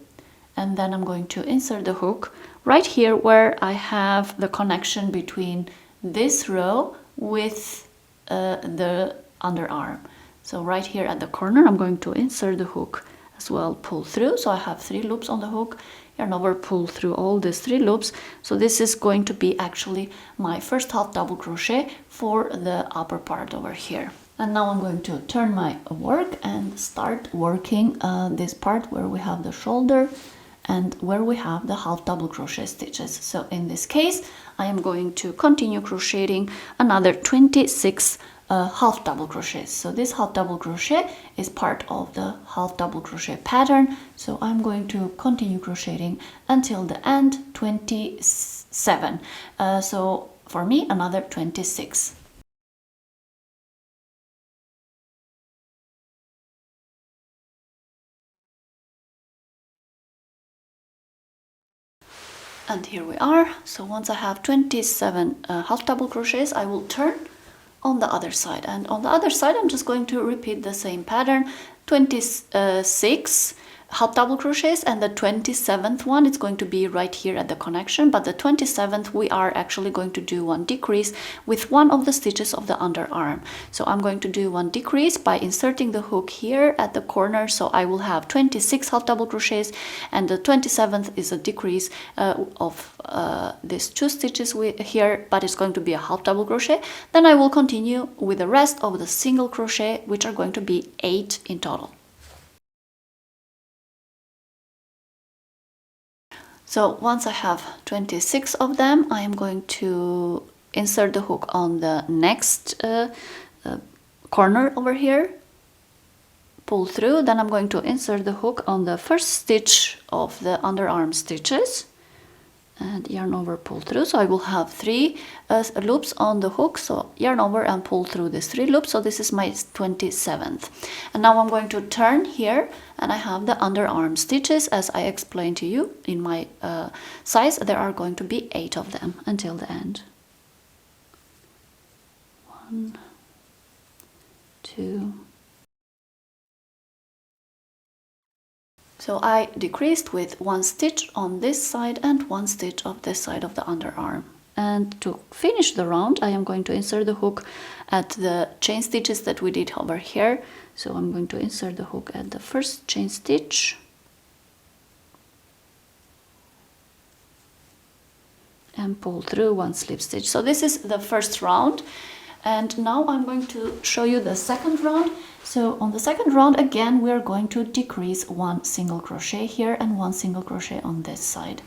and then I'm going to insert the hook right here where I have the connection between this row with the underarm. So right here at the corner I'm going to insert the hook as well, pull through. So I have 3 loops on the hook, yarn over, pull through all these 3 loops. So this is going to be actually my first half double crochet for the upper part over here. And now I'm going to turn my work and start working this part where we have the shoulder and where we have the half double crochet stitches. So in this case I am going to continue crocheting another 26 half double crochets. So this half double crochet is part of the half double crochet pattern, so I'm going to continue crocheting until the end, 27. So for me another 26. And here we are. So once I have 27 half double crochets, I will turn on the other side, and on the other side I'm just going to repeat the same pattern, 26 half double crochets, and the 27th one it's going to be right here at the connection, but the 27th we are actually going to do one decrease with one of the stitches of the underarm. So I'm going to do one decrease by inserting the hook here at the corner, so I will have 26 half double crochets, and the 27th is a decrease of these 2 stitches here, but it's going to be a half double crochet. Then I will continue with the rest of the single crochet, which are going to be 8 in total. So once I have 26 of them, I am going to insert the hook on the next corner over here, pull through, then I'm going to insert the hook on the first stitch of the underarm stitches and yarn over, pull through. So I will have 3 loops on the hook, so yarn over and pull through these 3 loops. So this is my 27th, and now I'm going to turn here, and I have the underarm stitches as I explained to you in my size. There are going to be 8 of them until the end. 1, 2. So I decreased with 1 stitch on this side and 1 stitch of this side of the underarm. And to finish the round, I am going to insert the hook at the chain stitches that we did over here. So I'm going to insert the hook at the first chain stitch and pull through one slip stitch. So this is the first round, and now I'm going to show you the second round. So on the second round, again, we are going to decrease one single crochet here and one single crochet on this side.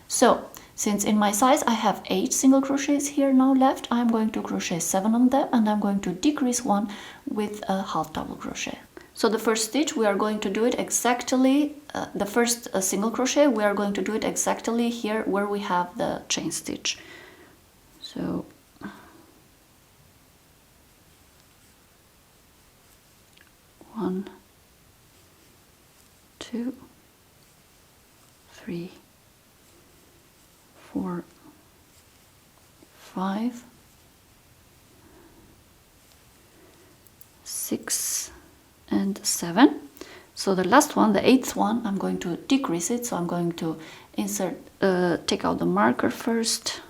So since in my size I have 8 single crochets here now left, I'm going to crochet 7 on them, and I'm going to decrease one with a half double crochet. So the first stitch, we are going to do it exactly, the first single crochet, we are going to do it exactly here where we have the chain stitch. So one, 2, 3, 4, 5, 6, and 7. So the last one, the 8th one, I'm going to decrease it. So I'm going to insert, take out the marker first.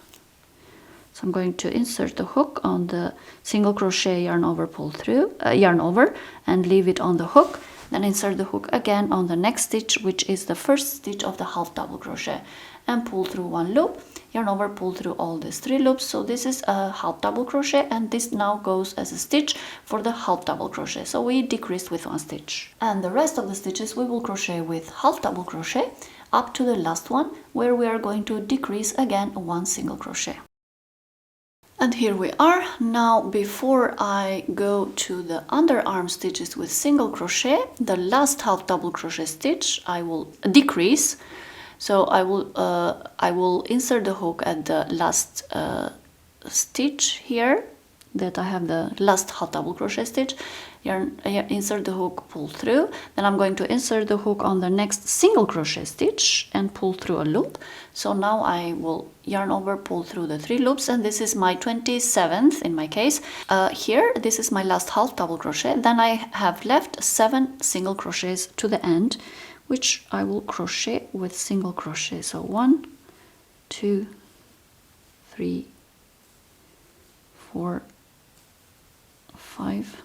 So I'm going to insert the hook on the single crochet, yarn over, pull through, yarn over, and leave it on the hook. Then insert the hook again on the next stitch, which is the first stitch of the half double crochet, and pull through one loop, yarn over, pull through all these 3 loops. So this is a half double crochet, and this now goes as a stitch for the half double crochet. So we decreased with 1 stitch, and the rest of the stitches we will crochet with half double crochet up to the last one, where we are going to decrease again 1 single crochet. And here we are. Now, before I go to the underarm stitches with single crochet, the last half double crochet stitch I will decrease. So I will insert the hook at the last stitch here, that I have the last half double crochet stitch. Insert the hook, pull through. Then I'm going to insert the hook on the next single crochet stitch and pull through a loop. So now I will yarn over, pull through the 3 loops, and this is my 27th in my case. Here, this is my last half double crochet. Then I have left 7 single crochets to the end, which I will crochet with single crochet. So 1, 2, 3, 4, 5,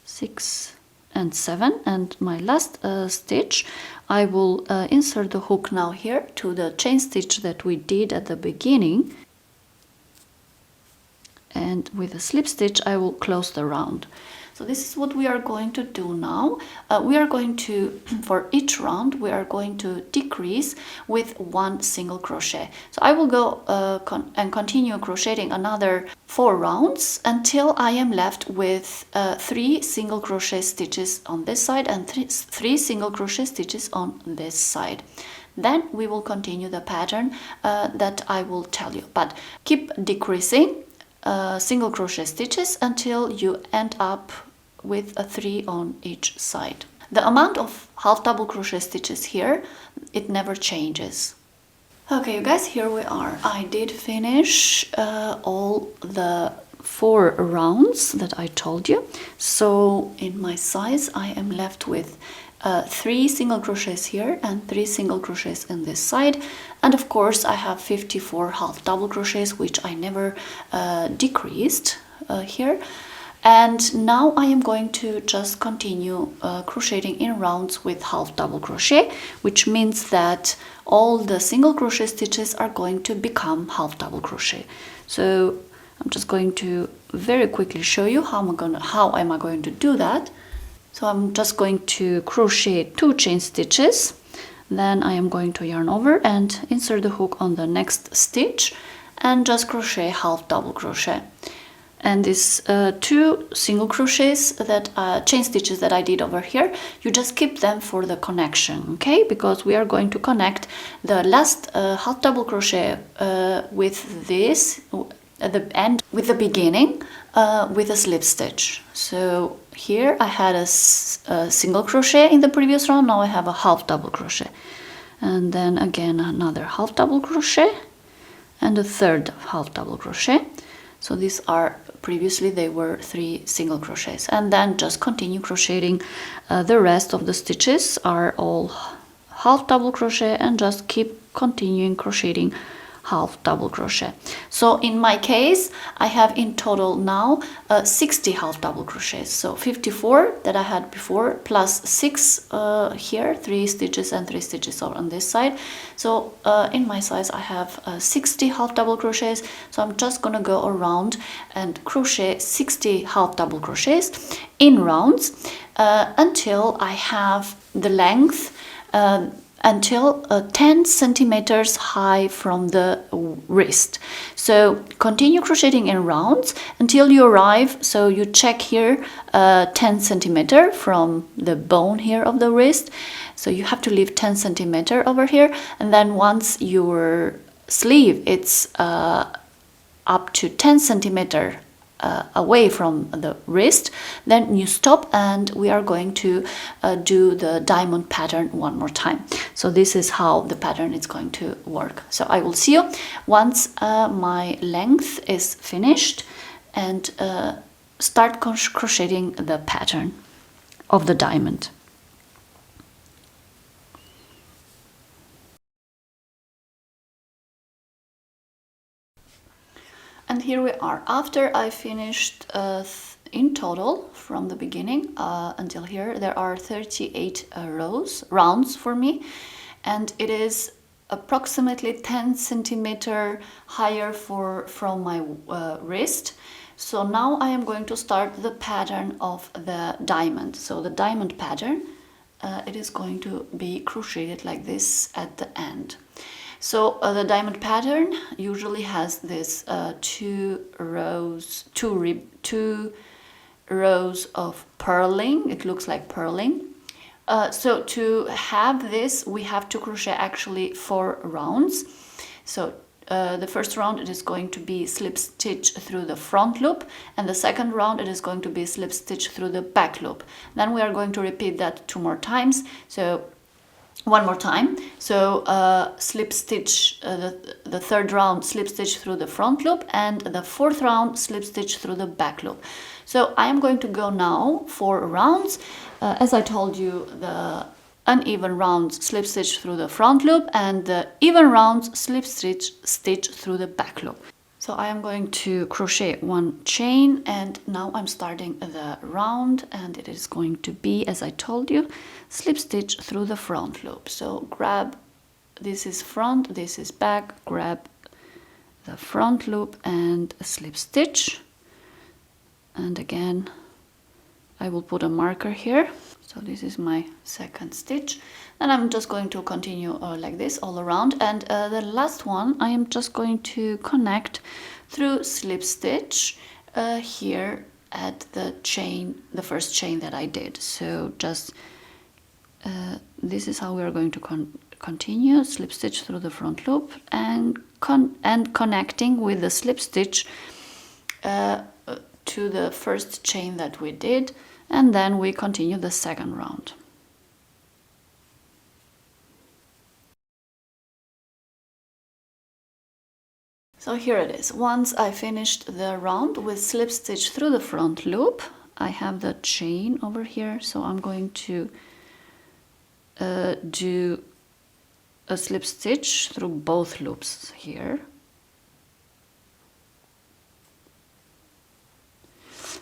6, and 7. And my last stitch, I will insert the hook now here to the chain stitch that we did at the beginning, and with a slip stitch I will close the round. So this is what we are going to do now. We are going to, for each round, we are going to decrease with 1 single crochet. So I will go and continue crocheting another 4 rounds until I am left with 3 single crochet stitches on this side and 3 single crochet stitches on this side. Then we will continue the pattern that I will tell you. But keep decreasing single crochet stitches until you end up with a 3 on each side. The amount of half double crochet stitches here, it never changes. Okay, you guys, here we are. I did finish all the 4 rounds that I told you. So in my size I am left with 3 single crochets here and 3 single crochets in this side, and of course I have 54 half double crochets, which I never decreased here. And now I am going to just continue crocheting in rounds with half double crochet, which means that all the single crochet stitches are going to become half double crochet. So I'm just going to very quickly show you how am I going to do that. So I'm just going to crochet 2 chain stitches, then I am going to yarn over and insert the hook on the next stitch and just crochet half double crochet. And these 2 single crochets that chain stitches that I did over here, you just keep them for the connection, okay? Because we are going to connect the last half double crochet with this at the end, with the beginning, with a slip stitch. So here I had a single crochet in the previous round, now I have a half double crochet, and then again another half double crochet and a third half double crochet. So these are, previously they were 3 single crochets, and then just continue crocheting. The rest of the stitches are all half double crochet, and just keep continuing crocheting half double crochet. So in my case, I have in total now 60 half double crochets. So 54 that I had before, plus 6 here, 3 stitches and 3 stitches on this side. So in my size I have 60 half double crochets. So I'm just gonna go around and crochet 60 half double crochets in rounds until I have the length until 10 centimeters high from the wrist. So continue crocheting in rounds until you arrive, so you check here 10 centimeter from the bone here of the wrist. So you have to leave 10 centimeter over here, and then once your sleeve it's up to 10 centimeter away from the wrist, then you stop, and we are going to do the diamond pattern one more time. So this is how the pattern is going to work. So I will see you once my length is finished, and start crocheting the pattern of the diamond. And here we are. After I finished in total from the beginning until here, there are 38 rounds for me, and it is approximately 10 centimeter higher from my wrist. So now I am going to start the pattern of the diamond. So the diamond pattern, it is going to be crocheted like this at the end. So the diamond pattern usually has this two rows of purling. It looks like purling. So to have this, we have to crochet actually 4 rounds. So the first round it is going to be slip stitch through the front loop, and the second round it is going to be slip stitch through the back loop. Then we are going to repeat that 2 more times. So one more time. So slip stitch the third round, slip stitch through the front loop, and the fourth round slip stitch through the back loop. So I am going to go now 4 rounds. As I told you, the uneven rounds slip stitch through the front loop, and the even rounds slip stitch through the back loop. So I am going to crochet 1 chain, and now I'm starting the round, and it is going to be, as I told you, slip stitch through the front loop. So grab, this is front, this is back, grab the front loop and a slip stitch, and again I will put a marker here. So this is my second stitch, and I'm just going to continue like this all around, and the last one I am just going to connect through slip stitch here at the chain, the first chain that I did. So just this is how we are going to continue, slip stitch through the front loop and connecting with the slip stitch to the first chain that we did, and then we continue the second round. So here it is. Once I finished the round with slip stitch through the front loop, I have the chain over here, so I'm going to do a slip stitch through both loops here.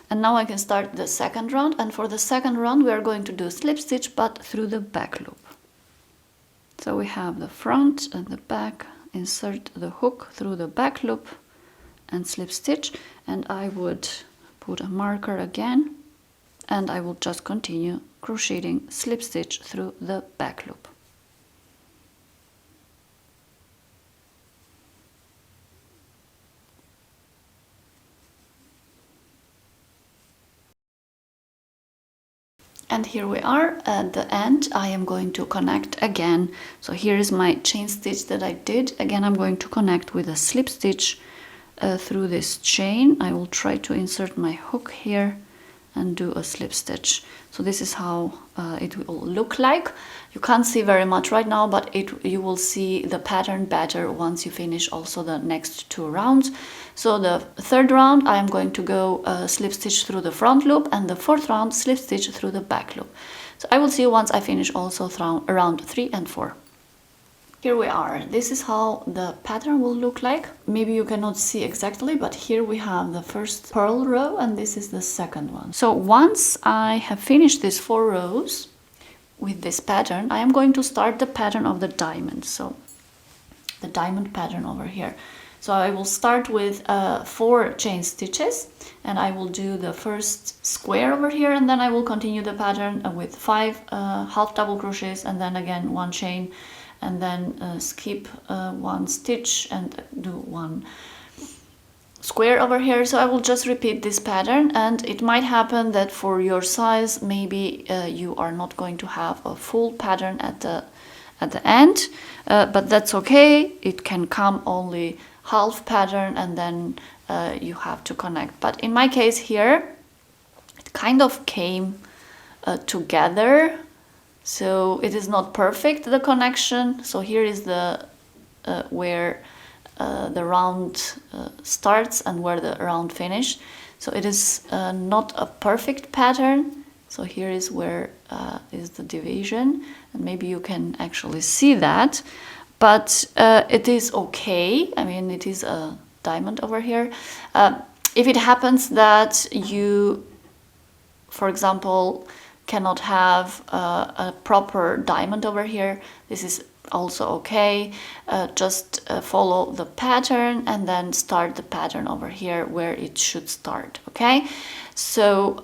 And now I can start the second round, and for the second round we are going to do slip stitch but through the back loop. So we have the front and the back, insert the hook through the back loop and slip stitch, and I would put a marker again, and I will just continue crocheting slip stitch through the back loop. And here we are at the end. I am going to connect again. So here is my chain stitch that I did. Again, I'm going to connect with a slip stitch through this chain. I will try to insert my hook here and do a slip stitch. So this is how it will look like. You can't see very much right now, but you will see the pattern better once you finish also the next 2 rounds. So the third round I am going to go slip stitch through the front loop, and the fourth round slip stitch through the back loop. So I will see you once I finish also round 3 and 4. Here we are. This is how the pattern will look like. Maybe you cannot see exactly, but here we have the first purl row and this is the second one. So once I have finished these 4 rows with this pattern, I am going to start the pattern of the diamond. So the diamond pattern over here. So I will start with 4 chain stitches and I will do the first square over here, and then I will continue the pattern with 5 half double crochets and then again 1 chain, and then skip 1 stitch and do 1 square over here. So I will just repeat this pattern, and it might happen that for your size maybe you are not going to have a full pattern at the end, but that's okay. It can come only half pattern and then you have to connect. But in my case here it kind of came together, so it is not perfect, the connection. So here is the where the round starts and where the round finish. So it is not a perfect pattern. So here is where is the division, and maybe you can actually see that, but it is okay. I mean, it is a diamond over here. If it happens that you, for example, cannot have a proper diamond over here, this is also okay. Just follow the pattern and then start the pattern over here where it should start, okay? So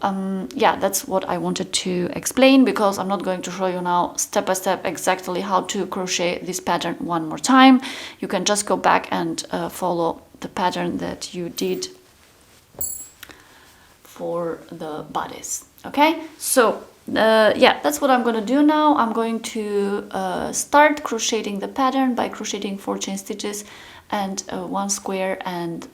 yeah, that's what I wanted to explain, because I'm not going to show you now step by step exactly how to crochet this pattern one more time. You can just go back and follow the pattern that you did for the bodice, okay? So yeah, that's what I'm going to do now. I'm going to start crocheting the pattern by crocheting 4 chain stitches and 1 square and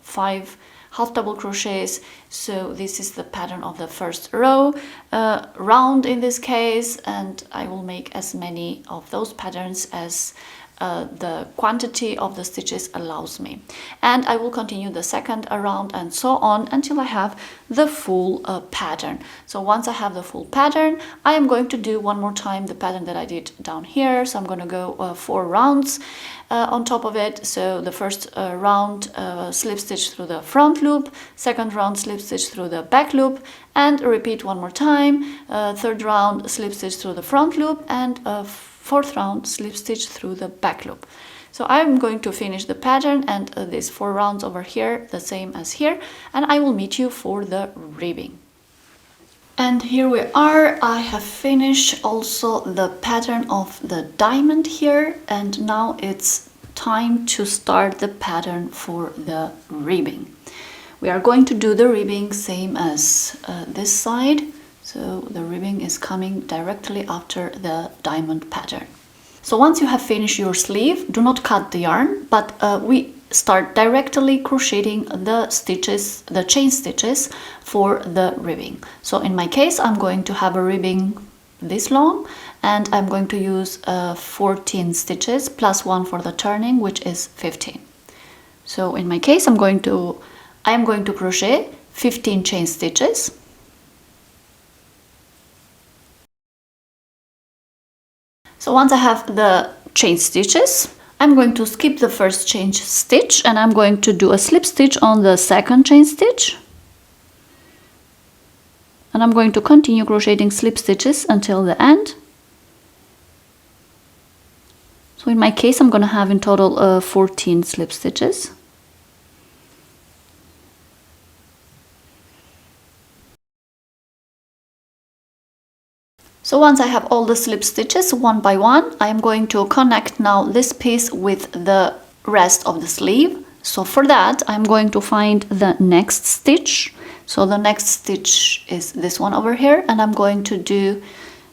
5 half double crochets. So this is the pattern of the first row, round in this case, and I will make as many of those patterns as the quantity of the stitches allows me, and I will continue the second round and so on until I have the full pattern. So once I have the full pattern, I am going to do one more time the pattern that I did down here. So I'm going to go 4 rounds on top of it. So the first round slip stitch through the front loop, second round slip stitch through the back loop, and repeat one more time. Third round slip stitch through the front loop, and 4th round slip stitch through the back loop. So I'm going to finish the pattern and these 4 rounds over here, the same as here, and I will meet you for the ribbing. And here we are. I have finished also the pattern of the diamond here, and now it's time to start the pattern for the ribbing. We are going to do the ribbing same as this side. So the ribbing is coming directly after the diamond pattern. So once you have finished your sleeve, do not cut the yarn, but we start directly crocheting the stitches, the chain stitches for the ribbing. So in my case, I'm going to have a ribbing this long, and I'm going to use 14 stitches plus 1 for the turning, which is 15. So in my case, I am going to crochet 15 chain stitches. So once I have the chain stitches, I'm going to skip the first chain stitch and I'm going to do a slip stitch on the second chain stitch. And I'm going to continue crocheting slip stitches until the end. So in my case, I'm going to have in total 14 slip stitches. So once I have all the slip stitches one by one, I am going to connect now this piece with the rest of the sleeve. So for that, I'm going to find the next stitch. So the next stitch is this one over here, and I'm going to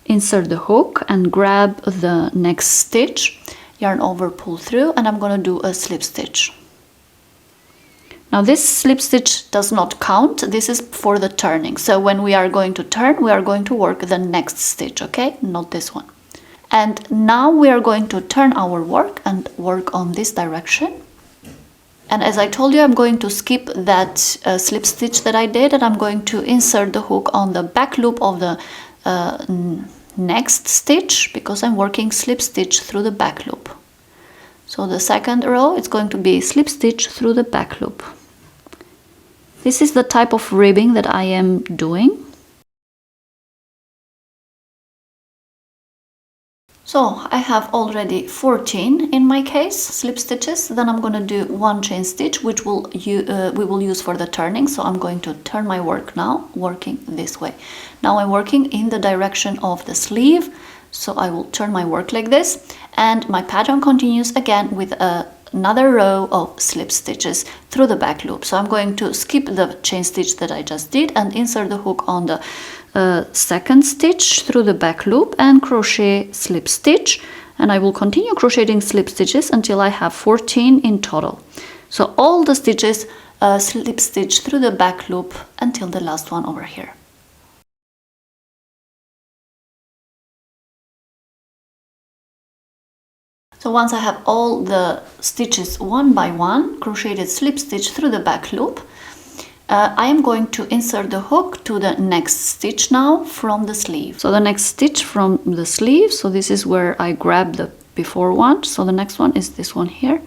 insert the hook and grab the next stitch, yarn over, pull through, and I'm going to do a slip stitch. Now this slip stitch does not count, this is for the turning. So when we are going to turn, we are going to work the next stitch, okay? Not this one. And now we are going to turn our work and work on this direction. And as I told you, I'm going to skip that slip stitch that I did, and I'm going to insert the hook on the back loop of the next stitch, because I'm working slip stitch through the back loop. So the second row, it's going to be slip stitch through the back loop. This is the type of ribbing that I am doing. So I have already 14 in my case slip stitches. Then I'm going to do one chain stitch, which we will use for the turning. So I'm going to turn my work now, working this way. Now I'm working in the direction of the sleeve. So I will turn my work like this, and my pattern continues again with another row of slip stitches through the back loop. So I'm going to skip the chain stitch that I just did and insert the hook on the second stitch through the back loop and crochet slip stitch, and I will continue crocheting slip stitches until I have 14 in total. So all the stitches slip stitch through the back loop until the last one over here. So once I have all the stitches one by one crocheted slip stitch through the back loop, I am going to insert the hook to the next stitch now from the sleeve. So the next stitch from the sleeve, so this is where I grabbed the before one. So the next one is this one here.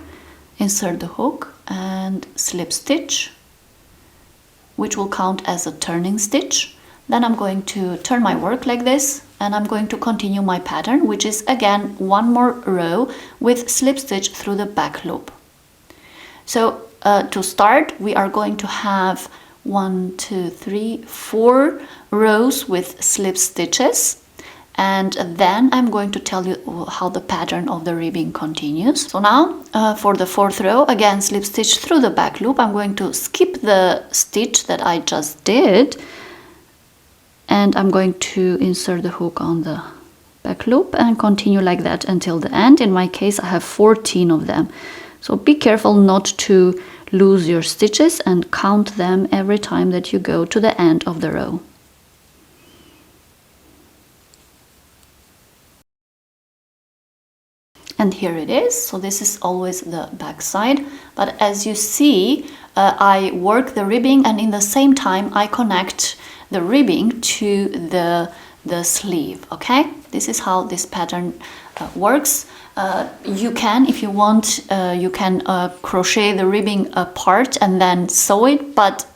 Insert the hook and slip stitch, which will count as a turning stitch. Then I'm going to turn my work like this, and I'm going to continue my pattern, which is again one more row with slip stitch through the back loop. So to start, we are going to have 1, 2, 3, 4 rows with slip stitches, and then I'm going to tell you how the pattern of the ribbing continues. So now for the fourth row, again slip stitch through the back loop. I'm going to skip the stitch that I just did, and I'm going to insert the hook on the back loop and continue like that until the end. In my case, I have 14 of them. So be careful not to lose your stitches and count them every time that you go to the end of the row. And here it is. So this is always the back side, but as you see, I work the ribbing, and in the same time I connect the ribbing to the sleeve. Okay, this is how this pattern works. You can, if you want, you can crochet the ribbing apart and then sew it, but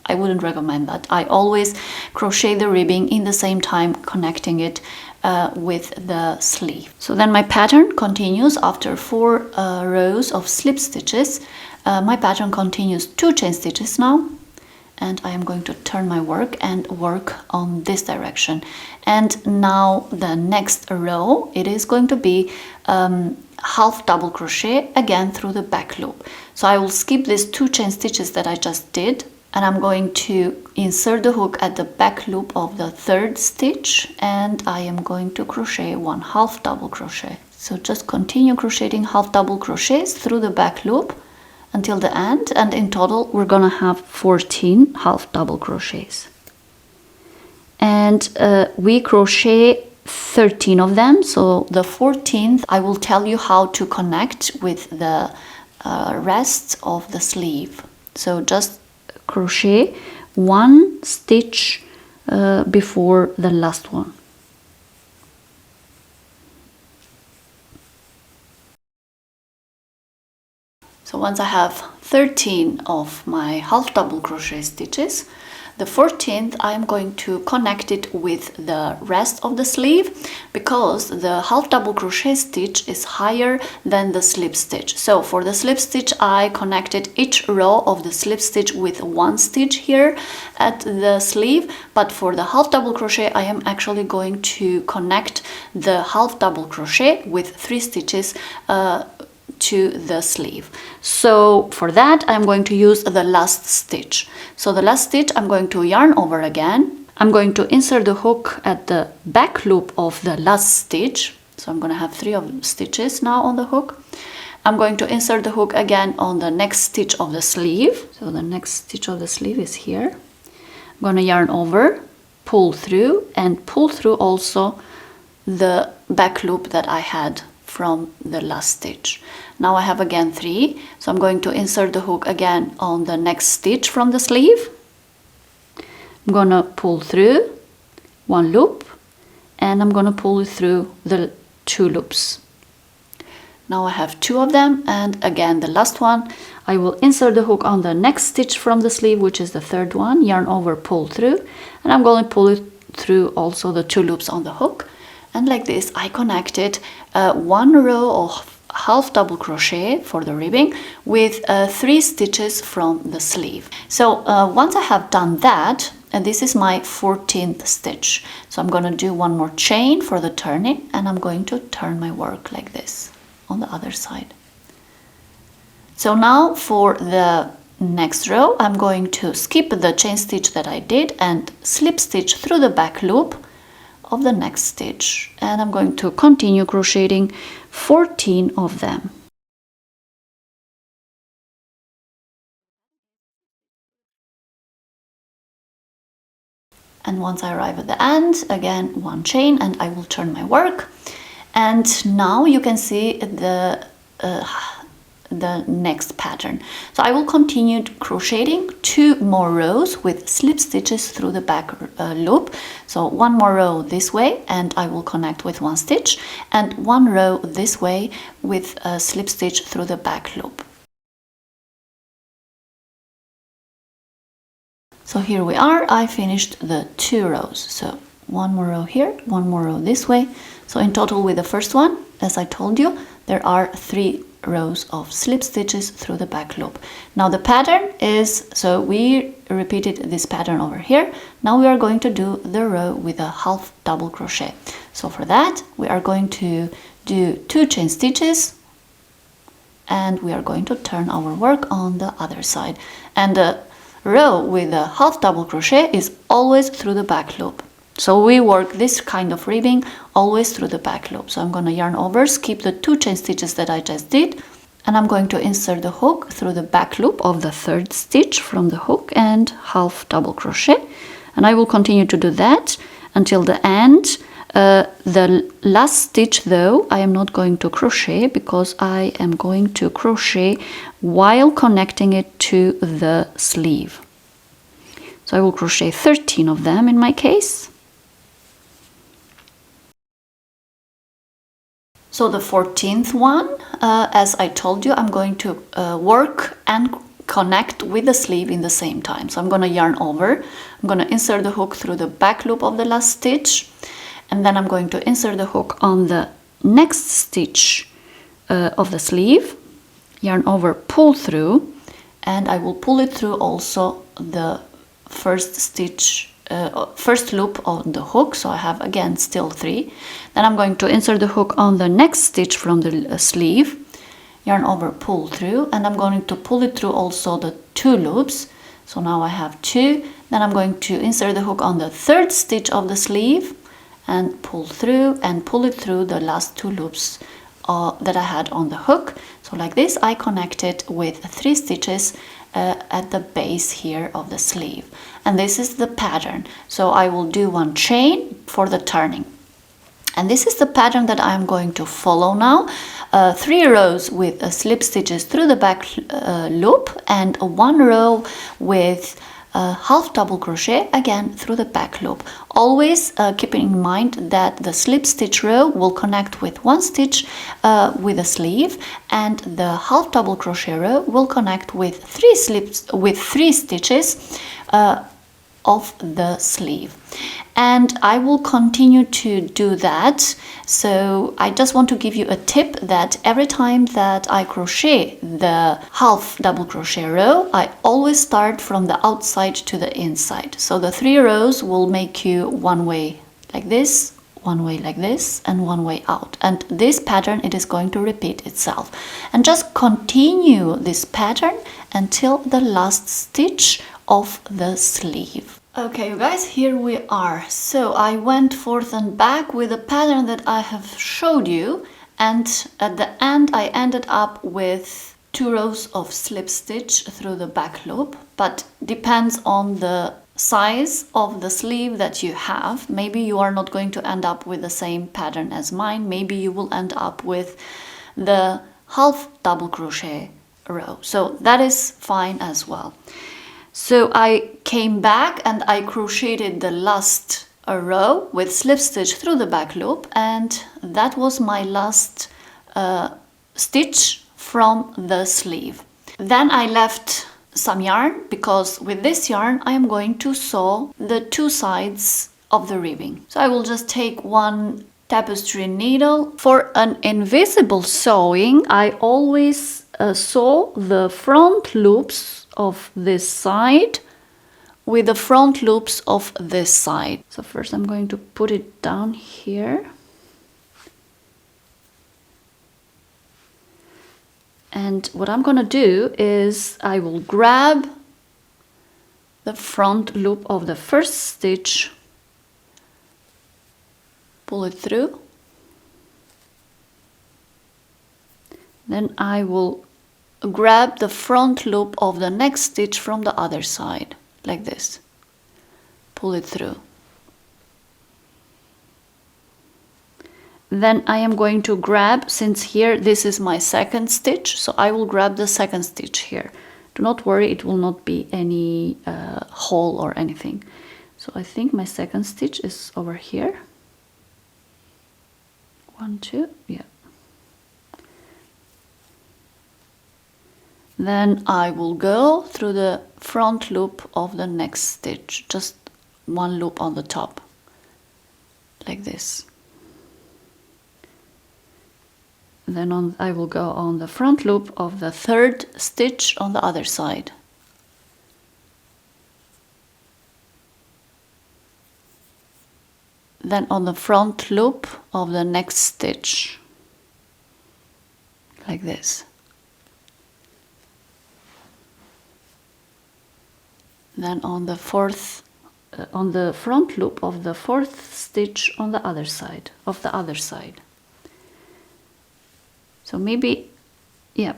I wouldn't recommend that. I always crochet the ribbing in the same time, connecting it with the sleeve. So then my pattern continues after 4 rows of slip stitches. My pattern continues 2 chain stitches now, and I am going to turn my work and work on this direction. And now the next row, it is going to be half double crochet again through the back loop. So I will skip these 2 chain stitches that I just did, and I'm going to insert the hook at the back loop of the 3rd stitch, and I am going to crochet 1 half double crochet. So just continue crocheting half double crochets through the back loop until the end, and in total we're gonna have 14 half double crochets, and we crochet 13 of them. So the 14th I will tell you how to connect with the rest of the sleeve. So just crochet 1 stitch before the last one. So once I have 13 of my half double crochet stitches, the 14th I'm going to connect it with the rest of the sleeve, because the half double crochet stitch is higher than the slip stitch. So for the slip stitch, I connected each row of the slip stitch with 1 stitch here at the sleeve, but for the half double crochet I am actually going to connect the half double crochet with 3 stitches to the sleeve. So for that I'm going to use the last stitch. So the last stitch I'm going to yarn over again. I'm going to insert the hook at the back loop of the last stitch. So I'm going to have 3 stitches now on the hook. I'm going to insert the hook again on the next stitch of the sleeve. So the next stitch of the sleeve is here. I'm going to yarn over, pull through, and pull through also the back loop that I had from the last stitch. Now I have again 3, so I'm going to insert the hook again on the next stitch from the sleeve. I'm gonna pull through 1 loop, and I'm gonna pull through the 2 loops. Now I have 2 of them, and again the last one, I will insert the hook on the next stitch from the sleeve, which is the 3rd one, yarn over, pull through, and I'm going to pull it through also the 2 loops on the hook. And like this I connected 1 row of half double crochet for the ribbing with 3 stitches from the sleeve. So once I have done that, and this is my 14th stitch, so I'm going to do 1 more chain for the turning, and I'm going to turn my work like this on the other side. So now for the next row, I'm going to skip the chain stitch that I did and slip stitch through the back loop of the next stitch, and I'm going to continue crocheting 14 of them. And once I arrive at the end, again 1 chain, and I will turn my work. And now you can see the next pattern. So I will continue crocheting 2 more rows with slip stitches through the back loop. So 1 more row this way, and I will connect with 1 stitch, and 1 row this way with a slip stitch through the back loop. So here we are, I finished the 2 rows. So 1 more row here, 1 more row this way. So in total with the first one, as I told you, there are 3 rows of slip stitches through the back loop. Now the pattern is, so we repeated this pattern over here. Now we are going to do the row with a half double crochet. So for that, we are going to do 2 chain stitches, and we are going to turn our work on the other side. And the row with a half double crochet is always through the back loop. So we work this kind of ribbing always through the back loop. So I'm going to yarn over, skip the 2 chain stitches that I just did, and I'm going to insert the hook through the back loop of the 3rd stitch from the hook and half double crochet. And I will continue to do that until the end. The last stitch though, I am not going to crochet because I am going to crochet while connecting it to the sleeve. So I will crochet 13 of them in my case. So the 14th one, as I told you, I'm going to work and connect with the sleeve in the same time. So I'm going to yarn over, I'm going to insert the hook through the back loop of the last stitch, and then I'm going to insert the hook on the next stitch of the sleeve, yarn over, pull through, and I will pull it through also the first stitch, first loop on the hook. So I have again still 3. Then I'm going to insert the hook on the next stitch from the sleeve, yarn over, pull through, and I'm going to pull it through also the 2 loops. So now I have 2. Then I'm going to insert the hook on the 3rd stitch of the sleeve and pull through and pull it through the last 2 loops that I had on the hook. So like this I connect it with 3 stitches at the base here of the sleeve, and this is the pattern. So I will do 1 chain for the turning, and this is the pattern that I'm going to follow now. 3 rows with slip stitches through the back loop, and 1 row with half double crochet again through the back loop, always keeping in mind that the slip stitch row will connect with 1 stitch with the sleeve, and the half double crochet row will connect with 3 stitches of the sleeve. And I will continue to do that. So I just want to give you a tip that every time that I crochet the half double crochet row, I always start from the outside to the inside. So the 3 rows will make you 1 way like this, 1 way like this, and 1 way out. And this pattern, it is going to repeat itself. And just continue this pattern until the last stitch of the sleeve. Okay, you guys, here we are. So I went forth and back with the pattern that I have showed you, and at the end I ended up with 2 rows of slip stitch through the back loop, but depends on the size of the sleeve that you have. Maybe you are not going to end up with the same pattern as mine. Maybe you will end up with the half double crochet row. So that is fine as well. So I came back and I crocheted the last row with slip stitch through the back loop, and that was my last stitch from the sleeve. Then I left some yarn because with this yarn I am going to sew the two sides of the ribbing. So I will just take one tapestry needle. For an invisible sewing, I always sew the front loops of this side with the front loops of this side. So first I'm going to put it down here. And what I'm gonna do is I will grab the front loop of the first stitch, pull it through, then I will grab the front loop of the next stitch from the other side, like this, pull it through. Then I am going to grab, since here this is my second stitch, so I will grab the second stitch here. Do not worry, it will not be any hole or anything. So I think my second stitch is over here. 1, 2, yeah. Then I will go through the front loop of the next stitch, just one loop on the top, like this. Then I will go on the front loop of the third stitch on the other side. Then on the front loop of the next stitch, like this. Then on the front loop of the fourth stitch on the other side, So maybe, yeah,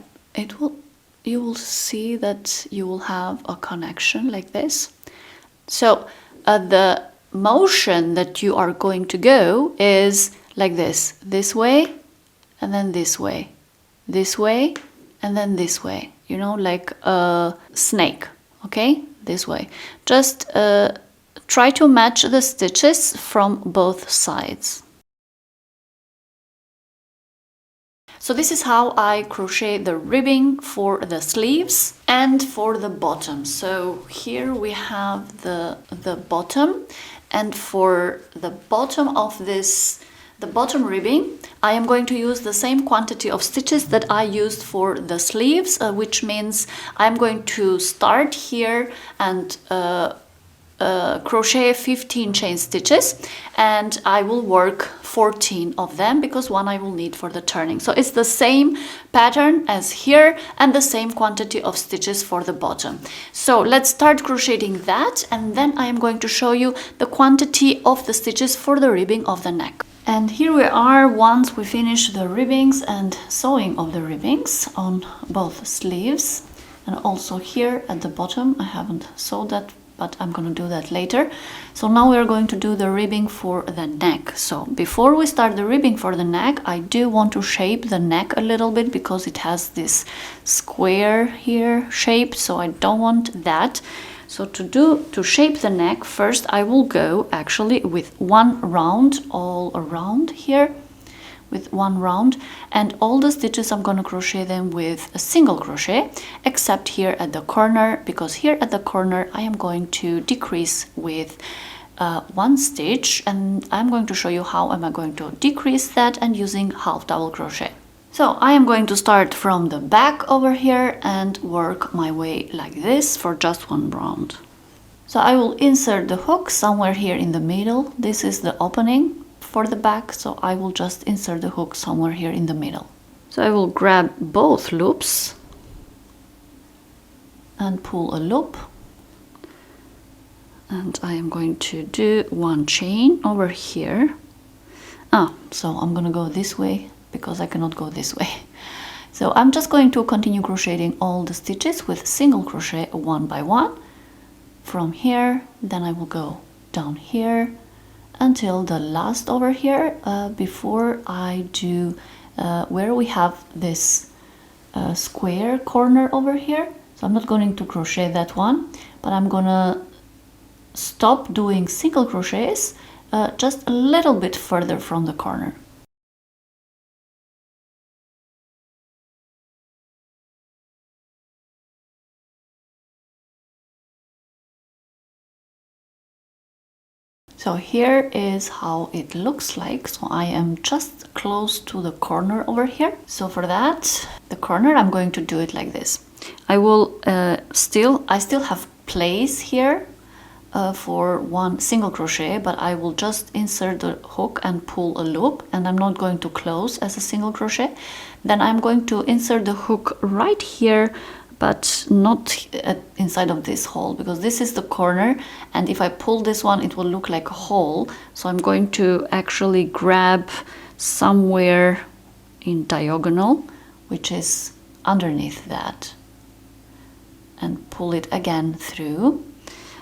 you will see that you will have a connection like this. So the motion that you are going to go is like this way, and then this way, and then this way, you know, like a snake, okay, this way. Just try to match the stitches from both sides. So this is how I crochet the ribbing for the sleeves and for the bottom. So here we have the bottom, and for the bottom of this, the bottom ribbing, I am going to use the same quantity of stitches that I used for the sleeves, which means I'm going to start here and crochet 15 chain stitches, and I will work 14 of them because one I will need for the turning. So it's the same pattern as here and the same quantity of stitches for the bottom. So let's start crocheting that, and then I am going to show you the quantity of the stitches for the ribbing of the neck. And here we are once we finish the ribbings and sewing of the ribbings on both sleeves, and also here at the bottom. I haven't sewed that, but I'm going to do that later. So now we're going to do the ribbing for the neck. So before we start the ribbing for the neck, I do want to shape the neck a little bit because it has this square here shape, so I don't want that. So to shape the neck, first I will go actually with one round all around here, with one round, and all the stitches I'm going to crochet them with a single crochet, except here at the corner, because here at the corner I am going to decrease with one stitch, and I'm going to show you how am I going to decrease that and using half double crochet. So I am going to start from the back over here and work my way like this for just one round. So I will insert the hook somewhere here in the middle. This is the opening for the back, so I will just insert the hook somewhere here in the middle. So I will grab both loops and pull a loop, and I am going to do one chain over here. So I'm gonna go this way because I cannot go this way. So I'm just going to continue crocheting all the stitches with single crochet one by one from here. Then I will go down here until the last over here, before I do where we have this square corner over here. So I'm not going to crochet that one, but I'm gonna stop doing single crochets just a little bit further from the corner. So here is how it looks like. So I am just close to the corner over here. So for that, the corner, I'm going to do it like this. I will I still have place here for one single crochet, but I will just insert the hook and pull a loop, and I'm not going to close as a single crochet. Then I'm going to insert the hook right here, but not inside of this hole, because this is the corner, and if I pull this one it will look like a hole. So I'm going to actually grab somewhere in diagonal, which is underneath that, and pull it again through.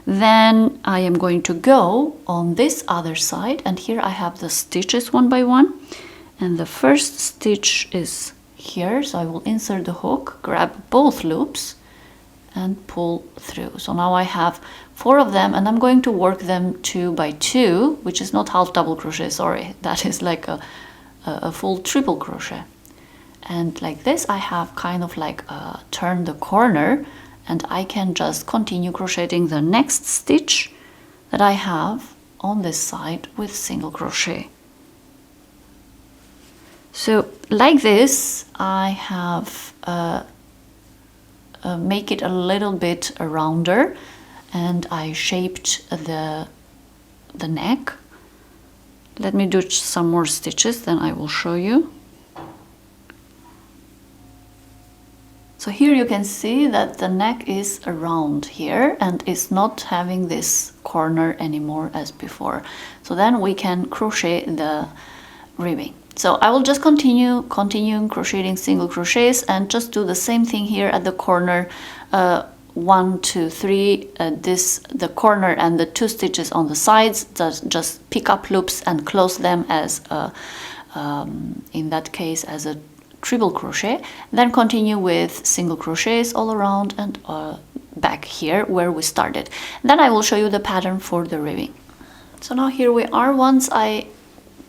Then I am going to go on this other side, and here I have the stitches one by one, and the first stitch is here, so I will insert the hook, grab both loops and pull through. So now I have 4 of them, and I'm going to work them 2 by 2, which is not half double crochet, sorry, that is like a full triple crochet. And like this I have kind of like turn the corner, and I can just continue crocheting the next stitch that I have on this side with single crochet. So like this, I have make it a little bit rounder, and I shaped the neck. Let me do some more stitches, then I will show you. So here you can see that the neck is around here and is not having this corner anymore as before. So then we can crochet the ribbing. So I will just continue crocheting single crochets and just do the same thing here at the corner. 1, 2, 3, the corner and the 2 stitches on the sides, just pick up loops and close them as in that case as a triple crochet. Then continue with single crochets all around and back here where we started. Then I will show you the pattern for the ribbing. So now here we are. Once I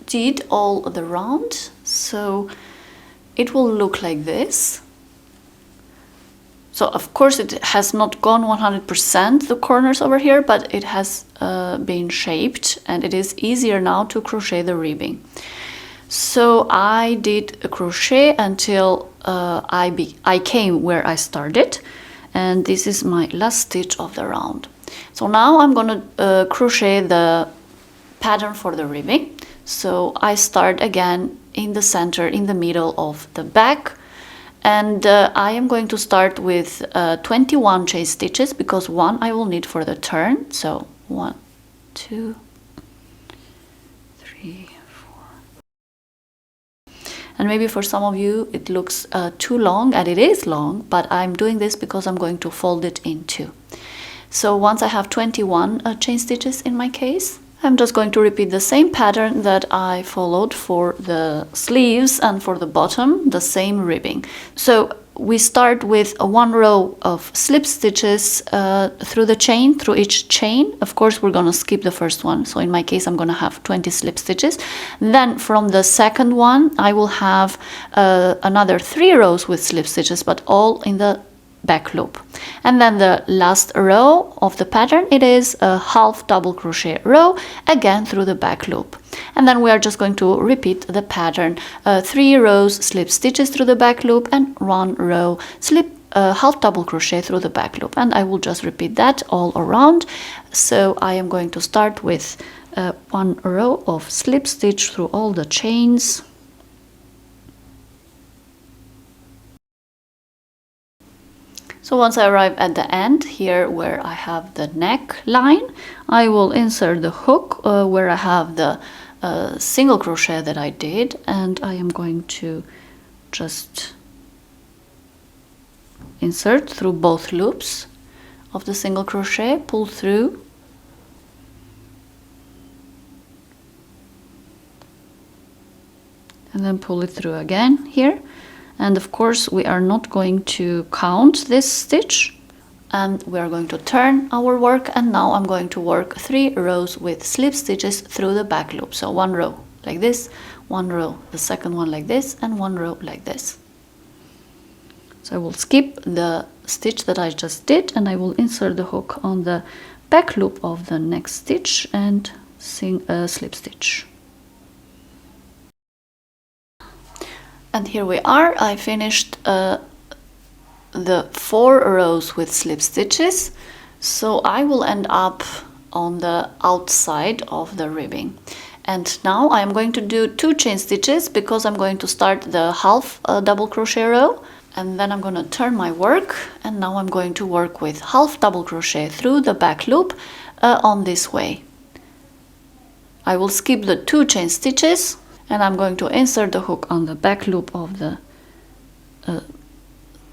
did all the round, so it will look like this. So of course it has not gone 100% the corners over here, but it has been shaped, and it is easier now to crochet the ribbing. So I did a crochet until I came where I started, and this is my last stitch of the round. So now I'm gonna crochet the pattern for the ribbing. So I start again in the center, in the middle of the back, and I am going to start with 21 chain stitches, because 1 I will need for the turn. So 1, 2, 3, 4. And maybe for some of you it looks too long, and it is long, but I'm doing this because I'm going to fold it in 2. So once I have 21 chain stitches in my case, I'm just going to repeat the same pattern that I followed for the sleeves and for the bottom, the same ribbing. So we start with 1 row of slip stitches through the chain, through each chain. Of course, we're gonna skip the first one. So in my case, I'm gonna have 20 slip stitches. Then from the second one, I will have another 3 rows with slip stitches, but all in the back loop. And then the last row of the pattern, it is a half double crochet row, again through the back loop. And then we are just going to repeat the pattern, 3 rows slip stitches through the back loop and 1 row slip half double crochet through the back loop. And I will just repeat that all around. So I am going to start with 1 row of slip stitch through all the chains. So once I arrive at the end here where I have the neckline, I will insert the hook where I have the single crochet that I did, and I am going to just insert through both loops of the single crochet, pull through, and then pull it through again here. And of course we are not going to count this stitch, and we are going to turn our work, and now I'm going to work 3 rows with slip stitches through the back loop. So 1 row like this, 1 row, the second one like this, and 1 row like this. So I will skip the stitch that I just did, and I will insert the hook on the back loop of the next stitch and slip stitch. And here we are. I finished the 4 rows with slip stitches, so I will end up on the outside of the ribbing. And now I'm going to do 2 chain stitches because I'm going to start the half double crochet row, and then I'm going to turn my work, and now I'm going to work with half double crochet through the back loop on this way. I will skip the 2 chain stitches, and I'm going to insert the hook on the back loop of the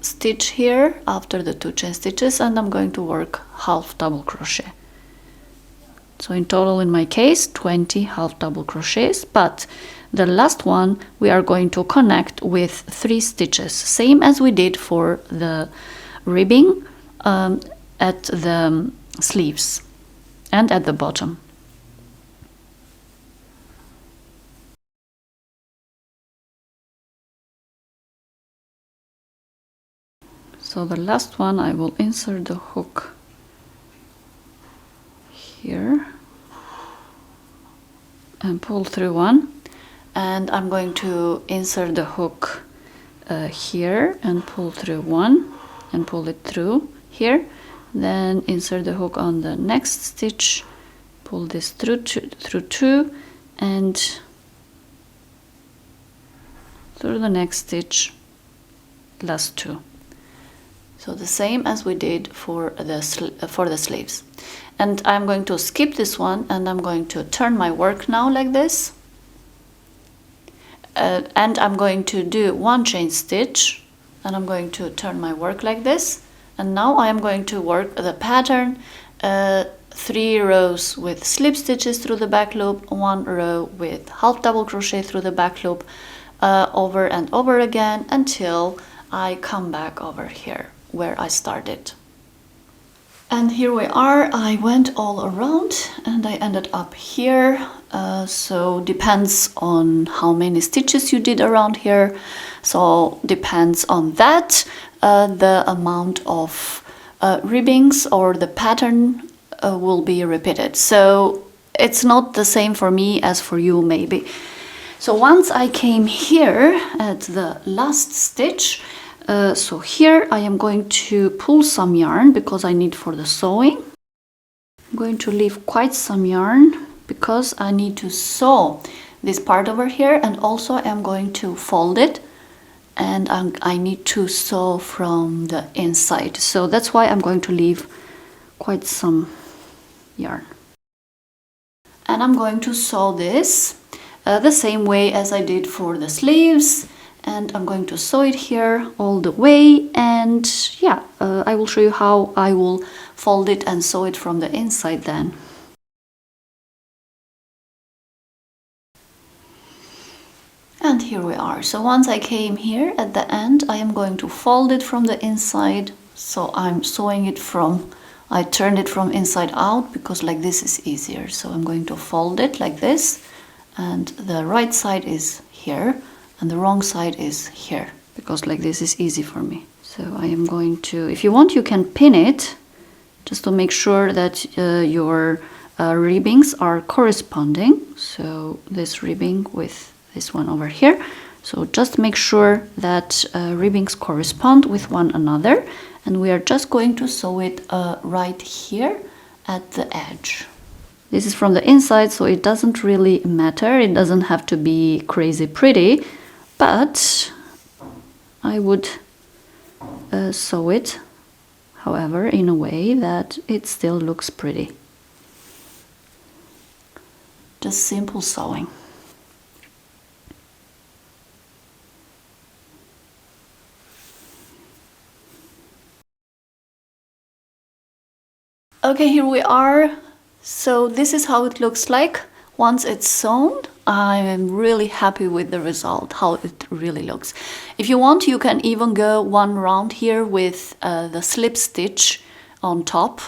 stitch here after the 2 chain stitches, and I'm going to work half double crochet. So in total, in my case, 20 half double crochets, but the last one we are going to connect with 3 stitches, same as we did for the ribbing at the sleeves and at the bottom. So the last one, I will insert the hook here and pull through one, and I'm going to insert the hook here and pull through one and pull it through here, then insert the hook on the next stitch, pull this through 2 and through the next stitch, last 2. So the same as we did for the sleeves. And I'm going to skip this one, and I'm going to turn my work now like this. And I'm going to do 1 chain stitch, and I'm going to turn my work like this. And now I am going to work the pattern 3 rows with slip stitches through the back loop, 1 row with half double crochet through the back loop, over and over again until I come back over here where I started. And here we are. I went all around and I ended up here. So depends on how many stitches you did around here. So depends on that, the amount of ribbings or the pattern will be repeated. So it's not the same for me as for you maybe. So once I came here at the last stitch, so here I am going to pull some yarn because I need for the sewing. I'm going to leave quite some yarn because I need to sew this part over here, and also I'm going to fold it, and I need to sew from the inside. So that's why I'm going to leave quite some yarn. And I'm going to sew this the same way as I did for the sleeves. And I'm going to sew it here all the way, and yeah, I will show you how I will fold it and sew it from the inside then. And here we are. So once I came here at the end, I am going to fold it from the inside. So I'm sewing it from, I turned it from inside out because like this is easier. So I'm going to fold it like this, and the right side is here and the wrong side is here, because like this is easy for me. So I am going to, if you want, you can pin it just to make sure that your ribbings are corresponding. So this ribbing with this one over here. So just make sure that ribbings correspond with one another, and we are just going to sew it right here at the edge. This is from the inside, so it doesn't really matter. It doesn't have to be crazy pretty, but I would sew it, however, in a way that it still looks pretty. Just simple sewing. Okay, here we are. So this is how it looks like once it's sewn. I am really happy with the result, how it really looks. If you want, you can even go one round here with the slip stitch on top.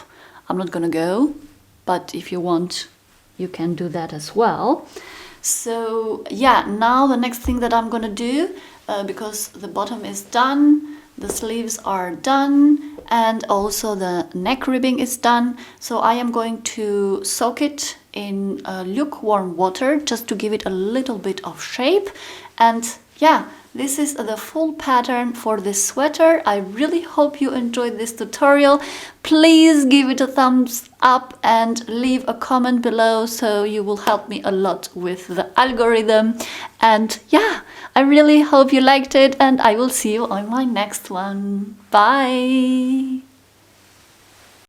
I'm not gonna go, but if you want, you can do that as well. So yeah, now the next thing that I'm gonna do, because the bottom is done, The sleeves are done and also the neck ribbing is done. So I am going to soak it in lukewarm water just to give it a little bit of shape. And yeah, this is the full pattern for this sweater. I really hope you enjoyed this tutorial. Please give it a thumbs up and leave a comment below, so you will help me a lot with the algorithm. And yeah, I really hope you liked it, and I will see you on my next one. Bye!